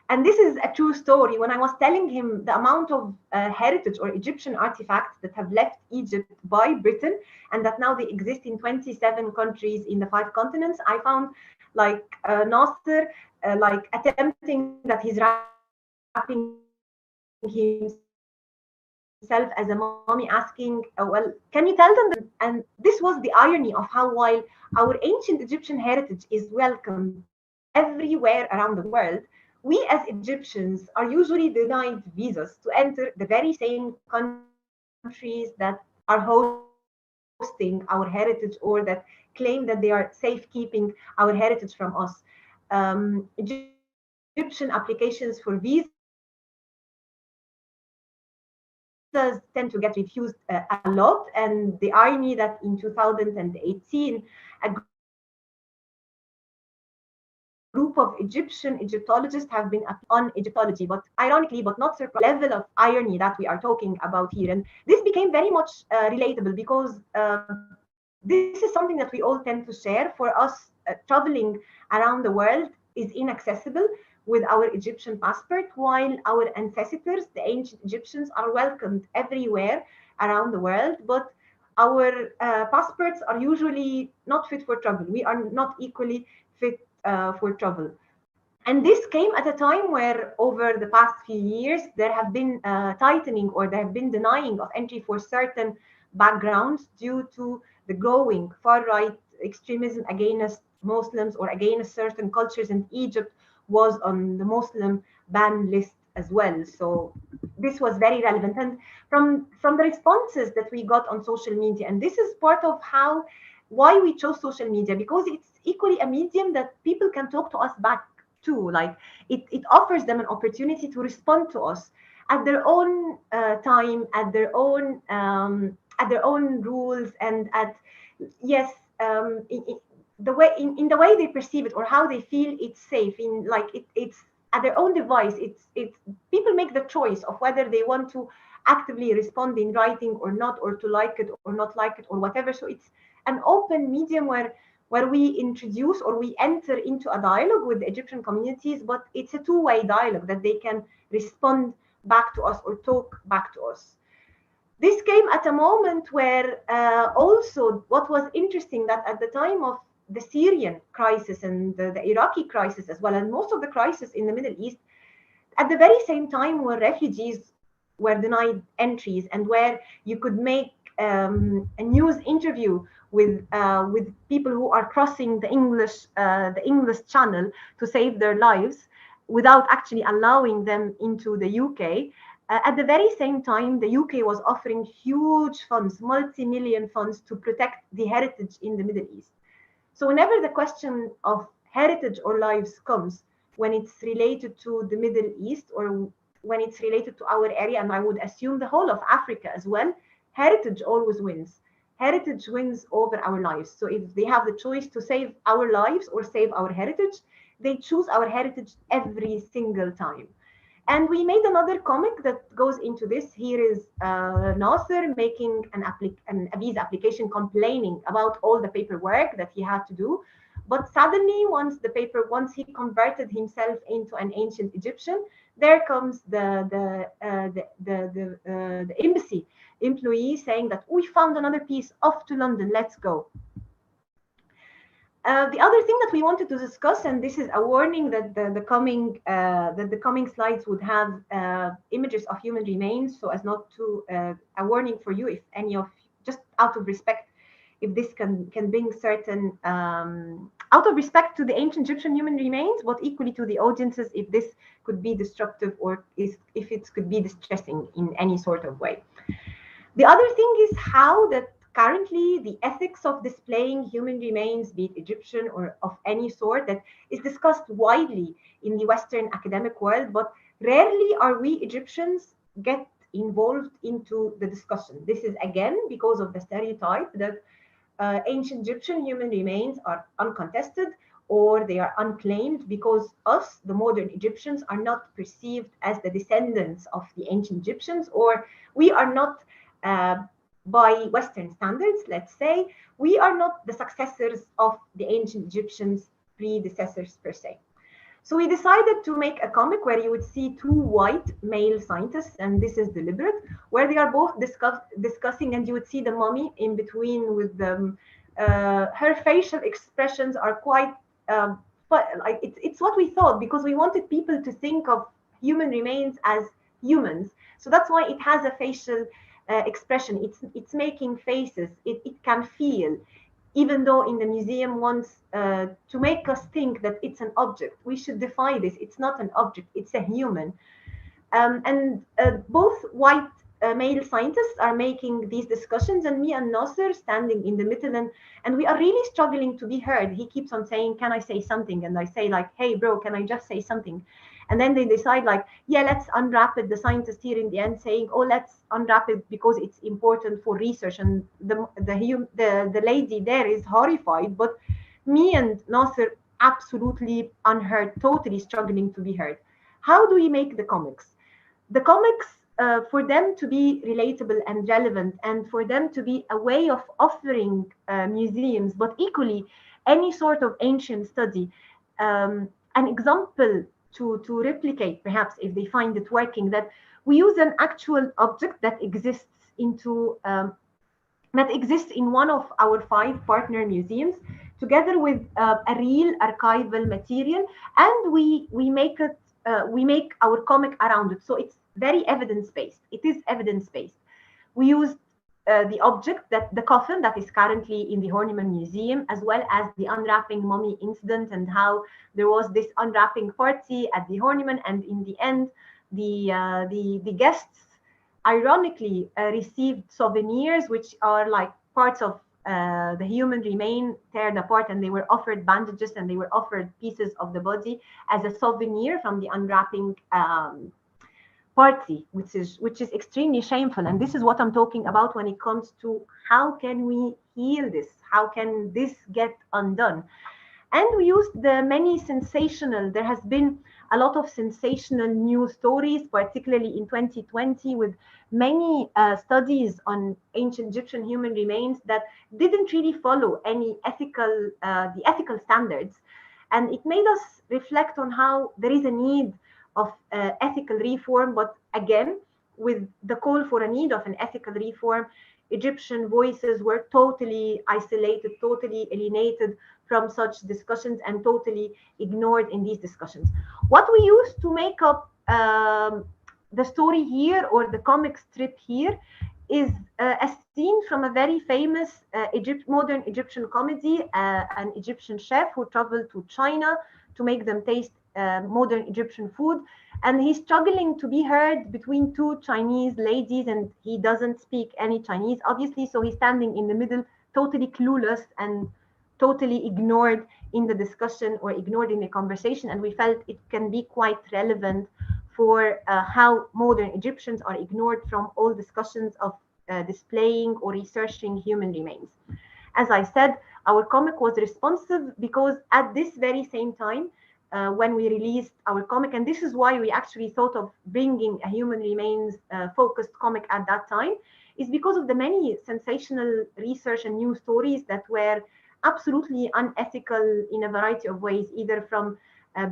and this is a true story, when I was telling him the amount of heritage or Egyptian artifacts that have left Egypt by Britain and that now they exist in 27 countries in the 5 continents, I found like Nasser like attempting that he's wrapping himself as a mommy, asking, well, can you tell them that? And this was the irony of how, while our ancient Egyptian heritage is welcomed everywhere around the world, we as Egyptians are usually denied visas to enter the very same countries that are hosting our heritage or that claim that they are safekeeping our heritage from us. Egyptian applications for visas tend to get refused a lot, and the irony that in 2018 a group of Egyptologists have been on Egyptology, but ironically, but not surprisingly, level of irony that we are talking about here. And this became very much relatable because this is something that we all tend to share. For us, traveling around the world is inaccessible with our Egyptian passport, while our ancestors, the ancient Egyptians, are welcomed everywhere around the world. But our passports are usually not fit for travel. We are not equally fit for travel. And this came at a time where over the past few years, there have been tightening or there have been denying of entry for certain backgrounds due to the growing far-right extremism against Muslims or against certain cultures, and Egypt was on the Muslim ban list as well. So this was very relevant. And from the responses that we got on social media, and this is part of why we chose social media, because it's equally a medium that people can talk to us back to. Like it offers them an opportunity to respond to us at their own time, at their own rules, and at in the way they perceive it or how they feel it's safe. In like it's at their own device. It's people make the choice of whether they want to actively respond in writing or not, or to like it or not like it or whatever. So it's an open medium where we introduce or we enter into a dialogue with the Egyptian communities, but it's a two-way dialogue that they can respond back to us or talk back to us. This came at a moment where also what was interesting, that at the time of the Syrian crisis and the Iraqi crisis as well, and most of the crisis in the Middle East, at the very same time where refugees were denied entries and where you could make a news interview with people who are crossing the English Channel to save their lives without actually allowing them into the UK. At the very same time, the UK was offering huge funds, multi-million funds, to protect the heritage in the Middle East. So whenever the question of heritage or lives comes, when it's related to the Middle East or when it's related to our area, and I would assume the whole of Africa as well, heritage always wins. Heritage wins over our lives. So if they have the choice to save our lives or save our heritage, they choose our heritage every single time. And we made another comic that goes into this. Here is Nasser making a visa application, complaining about all the paperwork that he had to do. But suddenly, once he converted himself into an ancient Egyptian, there comes the embassy employee saying that we found another piece, off to London, let's go. The other thing that we wanted to discuss, and this is a warning that the coming slides would have images of human remains, so as not to a warning for you, if any of, just out of respect, if this can bring certain out of respect to the ancient Egyptian human remains, but equally to the audiences, if this could be destructive or if it could be distressing in any sort of way. The other thing is how that currently the ethics of displaying human remains, be it Egyptian or of any sort, that is discussed widely in the Western academic world, but rarely are we Egyptians get involved into the discussion. This is again because of the stereotype that ancient Egyptian human remains are uncontested, or they are unclaimed because us, the modern Egyptians, are not perceived as the descendants of the ancient Egyptians, or we are not, by Western standards, let's say, we are not the successors of the ancient Egyptians' predecessors per se. So we decided to make a comic where you would see two white male scientists, and this is deliberate, where they are both discussing, and you would see the mummy in between with them. Her facial expressions are quite, but like it's what we thought, because we wanted people to think of human remains as humans. So that's why it has a facial expression. It's making faces. It can feel, even though in the museum wants to make us think that it's an object. We should defy this. It's not an object, it's a human. And both white male scientists are making these discussions, and me and Nasser standing in the middle, and we are really struggling to be heard. He keeps on saying, can I say something? And I say like, hey bro, can I just say something? And then they decide like, yeah, let's unwrap it. The scientist here in the end saying, oh, let's unwrap it because it's important for research. And the lady there is horrified, but me and Nasser absolutely unheard, totally struggling to be heard. How do we make the comics? The comics, for them to be relatable and relevant, and for them to be a way of offering museums, but equally any sort of ancient study, an example to replicate, perhaps if they find it working, that we use an actual object that exists in one of our 5 partner museums, together with a real archival material, and we make our comic around it. So it's very evidence-based. It is evidence-based. We used the object, that the coffin that is currently in the Horniman Museum, as well as the unwrapping mummy incident, and how there was this unwrapping party at the Horniman, and in the end, the guests ironically received souvenirs, which are like parts of the human remain teared apart, and they were offered bandages and they were offered pieces of the body as a souvenir from the unwrapping party, which is extremely shameful. And this is what I'm talking about when it comes to how can we heal this? How can this get undone? And we used there has been a lot of sensational news stories, particularly in 2020, with many studies on ancient Egyptian human remains that didn't really follow any the ethical standards. And it made us reflect on how there is a need of ethical reform, but again, with the call for a need of an ethical reform, Egyptian voices were totally isolated, totally alienated from such discussions, and totally ignored in these discussions. What we used to make up the story here, or the comic strip here, is a scene from a very famous modern Egyptian comedy, an Egyptian chef who traveled to China to make them taste modern Egyptian food. And he's struggling to be heard between 2 Chinese ladies, and he doesn't speak any Chinese, obviously. So he's standing in the middle, totally clueless and totally ignored in the discussion or ignored in the conversation. And we felt it can be quite relevant for how modern Egyptians are ignored from all discussions of displaying or researching human remains. As I said, our comic was responsive because at this very same time, when we released our comic, and this is why we actually thought of bringing a human remains focused comic at that time, is because of the many sensational research and news stories that were absolutely unethical in a variety of ways, either from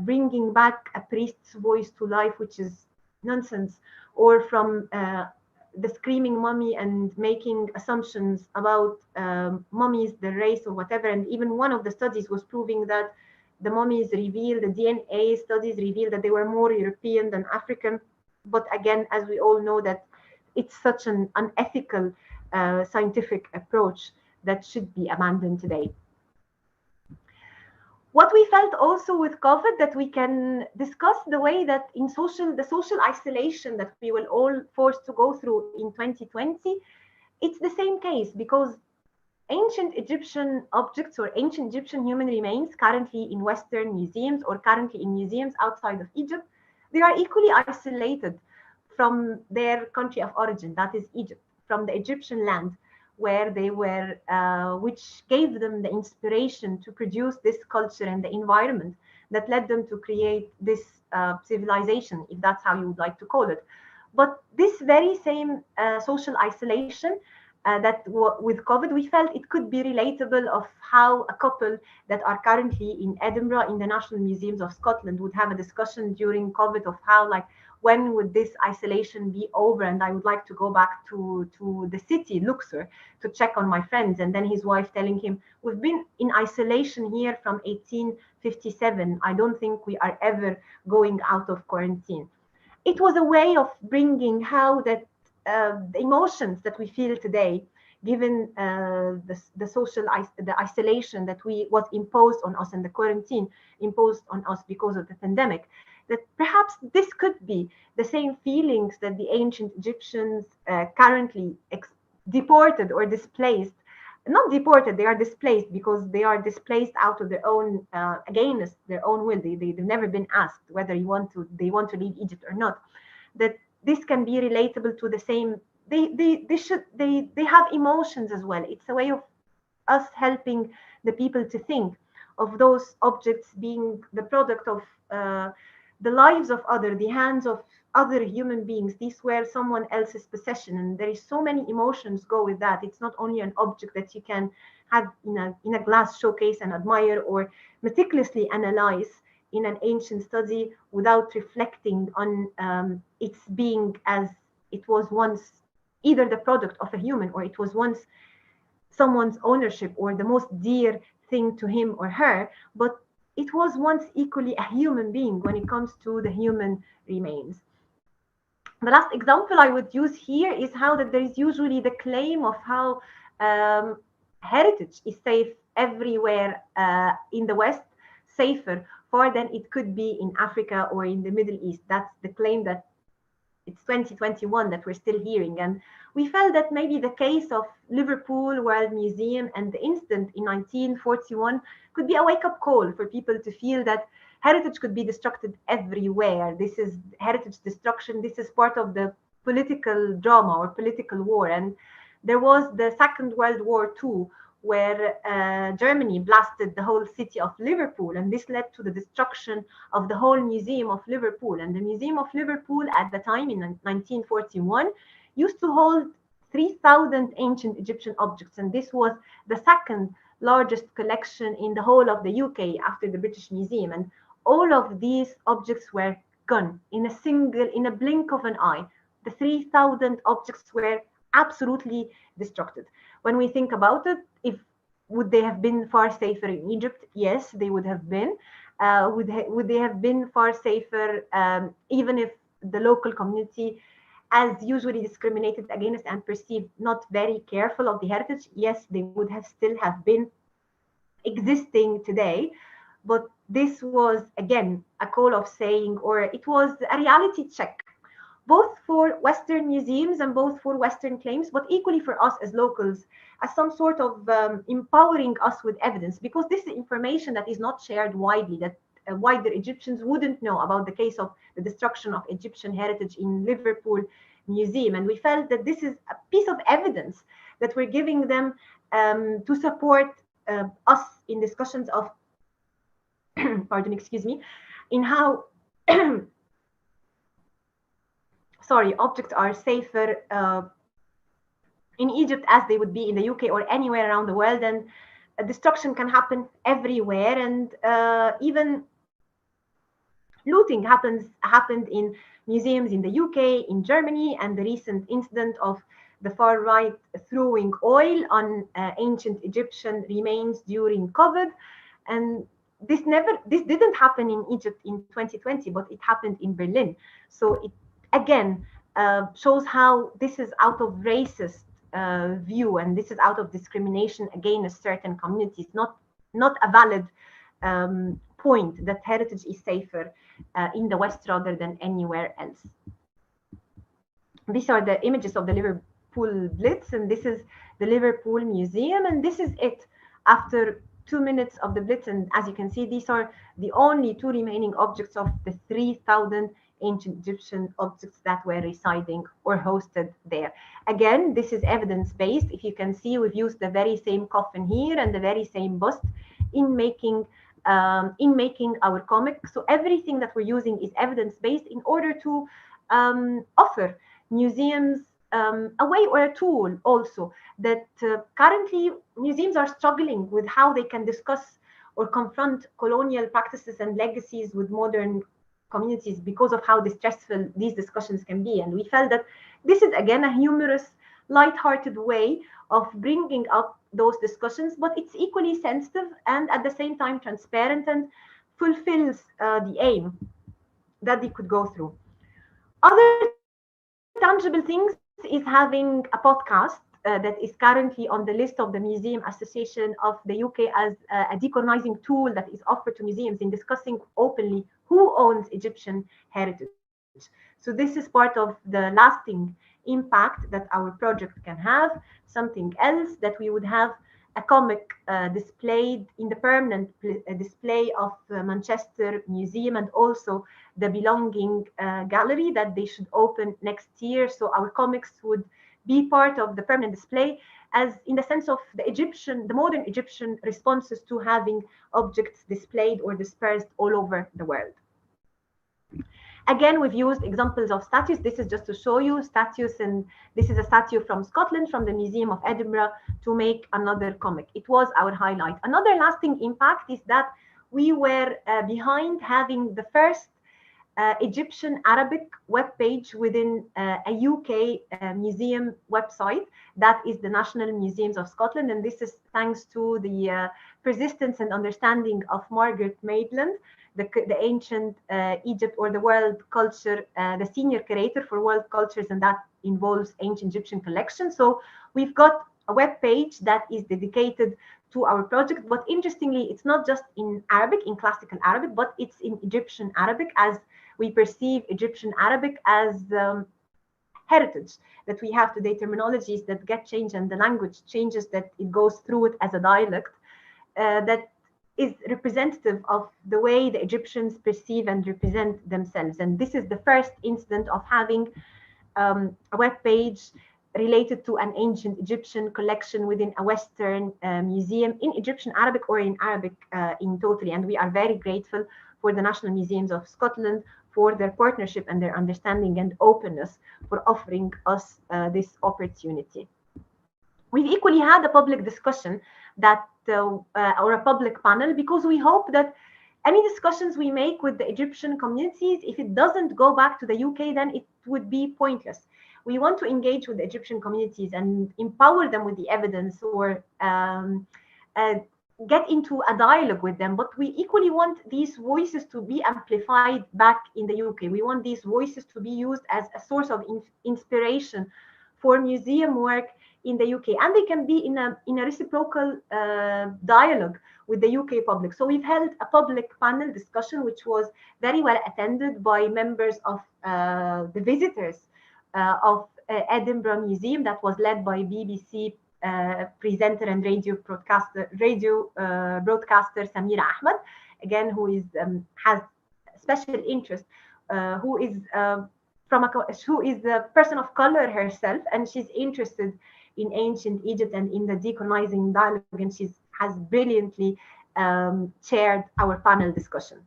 bringing back a priest's voice to life, which is nonsense, or from the screaming mummy and making assumptions about mummies, the race or whatever. And even one of the studies was proving that the mummies revealed, the DNA studies revealed that they were more European than African. But again, as we all know, that it's such an unethical scientific approach that should be abandoned today. What we felt also with COVID, that we can discuss the way that in the social isolation that we were all forced to go through in 2020, it's the same case, because ancient Egyptian objects or ancient Egyptian human remains currently in Western museums or currently in museums outside of Egypt, they are equally isolated from their country of origin, that is Egypt, from the Egyptian land. where they were, which gave them the inspiration to produce this culture and the environment that led them to create this civilization, if that's how you would like to call it. But this very same social isolation with COVID, we felt it could be relatable of how a couple that are currently in Edinburgh in the National Museums of Scotland would have a discussion during COVID of how, like, when would this isolation be over, and I would like to go back to the city, Luxor, to check on my friends. And then his wife telling him, we've been in isolation here from 1857. I don't think we are ever going out of quarantine. It was a way of bringing how that the emotions that we feel today, given the social the isolation that was imposed on us and the quarantine imposed on us because of the pandemic, that perhaps this could be the same feelings that the ancient Egyptians currently deported or displaced. Not deported, they are displaced because they are displaced out of their own, against their own will. They've never been asked whether they want to leave Egypt or not. That this can be relatable to the same. They have emotions as well. It's a way of us helping the people to think of those objects being the product of the lives of the hands of other human beings. These were someone else's possession, and there is so many emotions go with that. It's not only an object that you can have in a glass showcase and admire or meticulously analyze in an ancient study without reflecting on its being as it was once either the product of a human, or it was once someone's ownership or the most dear thing to him or her, but it was once equally a human being when it comes to the human remains. The last example I would use here is how that there is usually the claim of how heritage is safe everywhere in the West, safer far than it could be in Africa or in the Middle East. That's the claim that it's 2021 that we're still hearing. And we felt that maybe the case of Liverpool World Museum and the incident in 1941 could be a wake-up call for people to feel that heritage could be destructed everywhere. This is heritage destruction. This is part of the political drama or political war. And there was the Second World War II, where Germany blasted the whole city of Liverpool, and this led to the destruction of the whole Museum of Liverpool. And the Museum of Liverpool at the time in 1941 used to hold 3,000 ancient Egyptian objects, and this was the second largest collection in the whole of the UK after the British Museum. And all of these objects were gone in a blink of an eye. The 3,000 objects were absolutely destructed. When we think about it, would they have been far safer in Egypt? Yes, they would have been. Would they have been far safer even if the local community, as usually discriminated against and perceived not very careful of the heritage? Yes, they would have still have been existing today. But this was, again, a call of saying, or it was a reality check, both for Western museums and both for Western claims, but equally for us as locals, as some sort of empowering us with evidence, because this is information that is not shared widely, that wider Egyptians wouldn't know about the case of the destruction of Egyptian heritage in Liverpool Museum. And we felt that this is a piece of evidence that we're giving them to support us in discussions of, pardon, excuse me, in how objects are safer in Egypt as they would be in the UK or anywhere around the world, and destruction can happen everywhere, and even looting happened in museums in the UK, in Germany, and the recent incident of the far right throwing oil on ancient Egyptian remains during COVID. And this didn't happen in Egypt in 2020, but it happened in Berlin. So it again shows how this is out of racist view, and this is out of discrimination against certain communities, not a valid point that heritage is safer in the West rather than anywhere else. These are the images of the Liverpool Blitz, and this is the Liverpool Museum, and this is it after 2 minutes of the Blitz. And as you can see, these are the only two remaining objects of the 3,000 ancient Egyptian objects that were residing or hosted there. Again, this is evidence-based. If you can see, we've used the very same coffin here and the very same bust in making our comic. So everything that we're using is evidence-based in order to offer museums a way or a tool also that currently museums are struggling with how they can discuss or confront colonial practices and legacies with modern communities because of how distressful these discussions can be. And we felt that this is again a humorous, light-hearted way of bringing up those discussions, but it's equally sensitive and at the same time transparent and fulfills the aim that they could go through. Other tangible things is having a podcast that is currently on the list of the Museum Association of the UK as a decolonizing tool that is offered to museums in discussing openly who owns Egyptian heritage. So this is part of the lasting impact that our project can have. Something else that we would have a comic displayed in the permanent display of Manchester Museum and also the belonging gallery that they should open next year. So our comics would be part of the permanent display as in the sense of the modern Egyptian responses to having objects displayed or dispersed all over the world. Again, we've used examples of statues. This is just to show you statues, and this is a statue from Scotland, from the Museum of Edinburgh, to make another comic. It was our highlight. Another lasting impact is that we were behind having the first Egyptian Arabic web page within a UK museum website. That is the National Museums of Scotland, and this is thanks to the persistence and understanding of Margaret Maitland, the ancient Egypt or the world culture, the senior curator for world cultures, and that involves ancient Egyptian collections. So we've got a web page that is dedicated to our project. But interestingly, it's not just in Arabic, in classical Arabic, but it's in Egyptian Arabic, as we perceive Egyptian Arabic as heritage that we have today, terminologies that get changed and the language changes, that it goes through it as a dialect that is representative of the way the Egyptians perceive and represent themselves. And this is the first incident of having a web page related to an ancient Egyptian collection within a Western museum in Egyptian Arabic or in Arabic in totally. And we are very grateful for the National Museums of Scotland for their partnership and their understanding and openness for offering us this opportunity. We've equally had a public discussion that or a public panel, because we hope that any discussions we make with the Egyptian communities, if it doesn't go back to the UK, then it would be pointless. We want to engage with the Egyptian communities and empower them with the evidence, or get into a dialogue with them. But we equally want these voices to be amplified back in the UK. We want these voices to be used as a source of inspiration for museum work in the UK, and they can be in a reciprocal dialogue with the UK public. So we've held a public panel discussion, which was very well attended by members of the visitors of Edinburgh Museum, that was led by BBC presenter and radio broadcaster Samira Ahmed, again, who is has special interest, who is a person of color herself, and she's interested in ancient Egypt and in the decolonizing dialogue, and she has brilliantly chaired our panel discussion.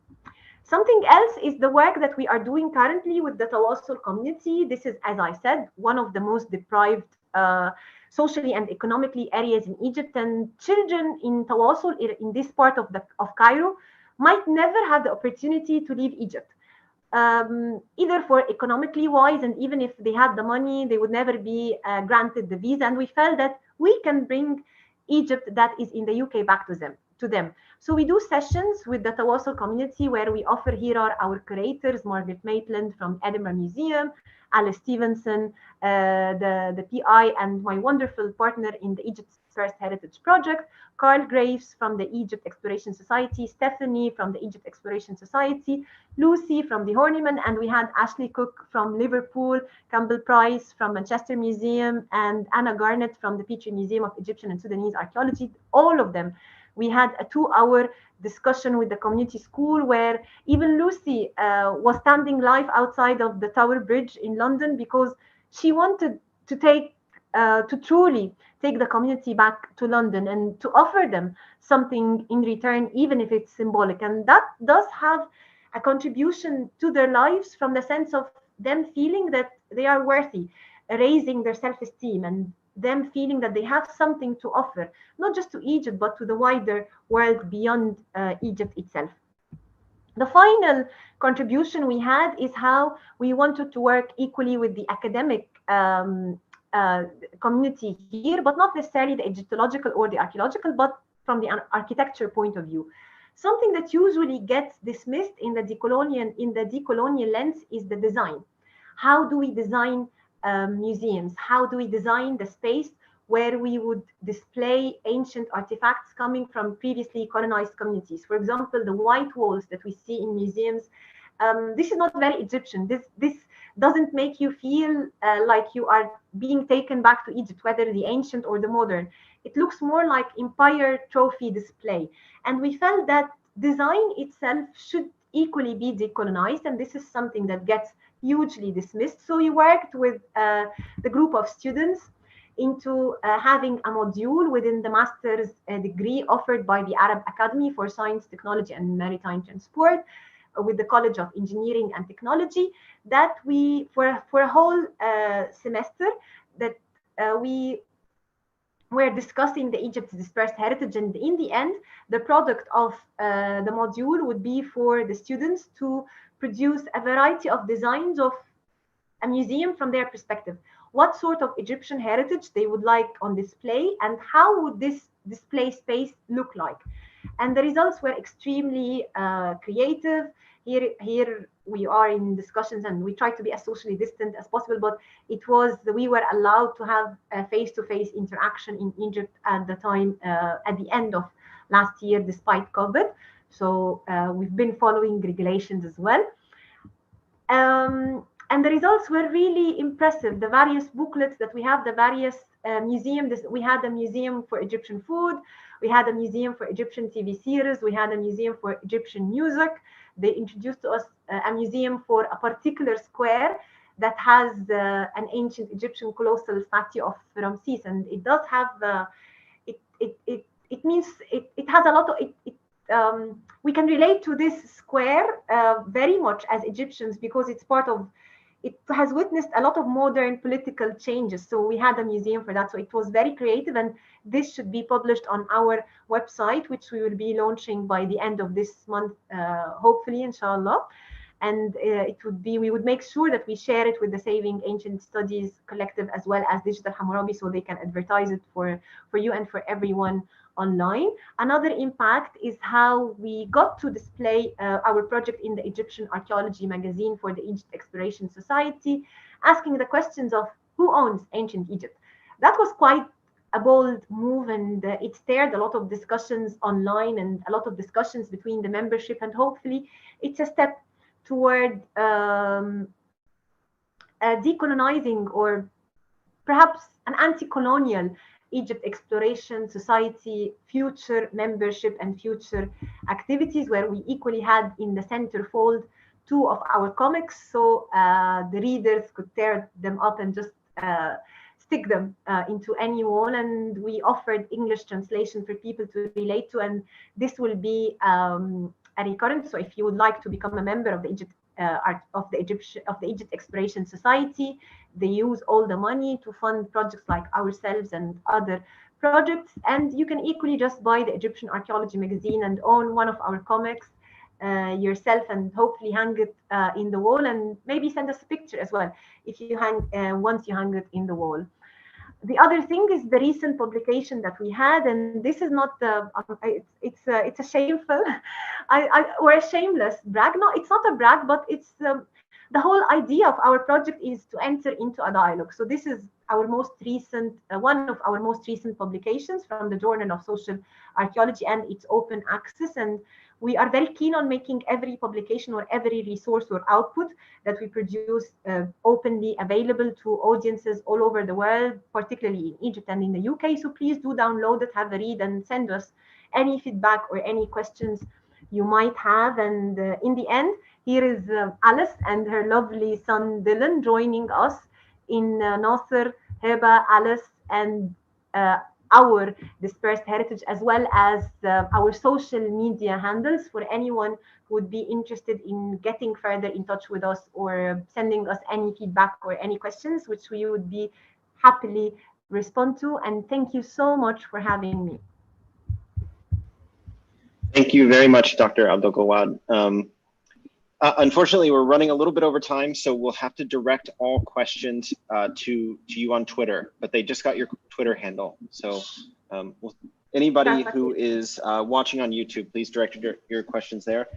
Something else is the work that we are doing currently with the Tawassul community. This is, as I said, one of the most deprived socially and economically areas in Egypt, and children in Tawassul, in this part of Cairo, might never have the opportunity to leave Egypt. Either for economically wise, and even if they had the money, they would never be granted the visa. And we felt that we can bring Egypt that is in the UK back to them. So we do sessions with the Tawassul community where we offer, here are our curators, Margaret Maitland from Edinburgh Museum, Alice Stevenson, the PI, and my wonderful partner in the Egypt's First Heritage Project, Carl Graves from the Egypt Exploration Society, Stephanie from the Egypt Exploration Society, Lucy from the Horniman, and we had Ashley Cook from Liverpool, Campbell Price from Manchester Museum, and Anna Garnett from the Petrie Museum of Egyptian and Sudanese Archaeology. All of them We had a 2-hour discussion with the community school where even Lucy was standing live outside of the Tower Bridge in London because she wanted to truly take the community back to London and to offer them something in return, even if it's symbolic. And that does have a contribution to their lives from the sense of them feeling that they are worthy, raising their self-esteem, and them feeling that they have something to offer, not just to Egypt, but to the wider world beyond Egypt itself. The final contribution we had is how we wanted to work equally with the academic community here, but not necessarily the Egyptological or the archaeological, but from the architecture point of view. Something that usually gets dismissed in the decolonial lens is the design. How do we design museums? How do we design the space where we would display ancient artifacts coming from previously colonized communities? For example, the white walls that we see in museums. This is not very Egyptian. This doesn't make you feel like you are being taken back to Egypt, whether the ancient or the modern. It looks more like empire trophy display. And we felt that design itself should equally be decolonized. And this is something that gets hugely dismissed. So we worked with the group of students into having a module within the master's degree offered by the Arab Academy for Science, Technology, and Maritime Transport with the College of Engineering and Technology, that we, for a whole semester, that we were discussing the Egypt's dispersed heritage. And in the end, the product of the module would be for the students to produce a variety of designs of a museum from their perspective. What sort of Egyptian heritage they would like on display, and how would this display space look like? And the results were extremely creative. Here we are in discussions, and we try to be as socially distant as possible, but we were allowed to have a face-to-face interaction in Egypt at the time, at the end of last year, despite COVID. So we've been following regulations as well. And the results were really impressive. The various booklets that we have, the various museums, we had a museum for Egyptian food, we had a museum for Egyptian TV series, we had a museum for Egyptian music. They introduced to us a museum for a particular square that has an ancient Egyptian colossal statue of Ramses, and it does have it means it has a lot of we can relate to this square very much as Egyptians, because it has witnessed a lot of modern political changes. So we had a museum for that. So it was very creative, and this should be published on our website, which we will be launching by the end of this month, hopefully, inshallah. And we would make sure that we share it with the Saving Ancient Studies Collective as well as Digital Hammurabi, so they can advertise it for you and for everyone online. Another impact is how we got to display our project in the Egyptian Archaeology magazine for the Egypt Exploration Society, asking the questions of who owns ancient Egypt. That was quite a bold move, and it stirred a lot of discussions online and a lot of discussions between the membership, and hopefully it's a step toward decolonizing, or perhaps an anti-colonial Egypt Exploration Society future membership and future activities, where we equally had in the centerfold 2 of our comics, so the readers could tear them up and just stick them into any wall. And we offered English translation for people to relate to, and this will be a recurrent. So if you would like to become a member of the Egypt Exploration Society, they use all the money to fund projects like ourselves and other projects. And you can equally just buy the Egyptian Archaeology magazine and own one of our comics yourself, and hopefully hang it in the wall, and maybe send us a picture as well if you once you hang it in the wall. The other thing is the recent publication that we had, and this is not it's a shameful or a shameless brag. No, it's not a brag, but it's the whole idea of our project is to enter into a dialogue. So this is our most recent one of our most recent publications from the Journal of Social Archaeology, and it's open access, and we are very keen on making every publication or every resource or output that we produce openly available to audiences all over the world, particularly in Egypt and in the UK. So please do download it, have a read, and send us any feedback or any questions you might have. And in the end, here is Alice and her lovely son Dylan joining us in Nasser, Heba, Alice, and our dispersed heritage, as well as our social media handles for anyone who would be interested in getting further in touch with us or sending us any feedback or any questions, which we would be happily respond to. And thank you so much for having me. Thank you very much, Dr. Abd-el-Gawad. Unfortunately, we're running a little bit over time, so we'll have to direct all questions to you on Twitter, but they just got your Twitter handle. So anybody who is watching on YouTube, please direct your questions there.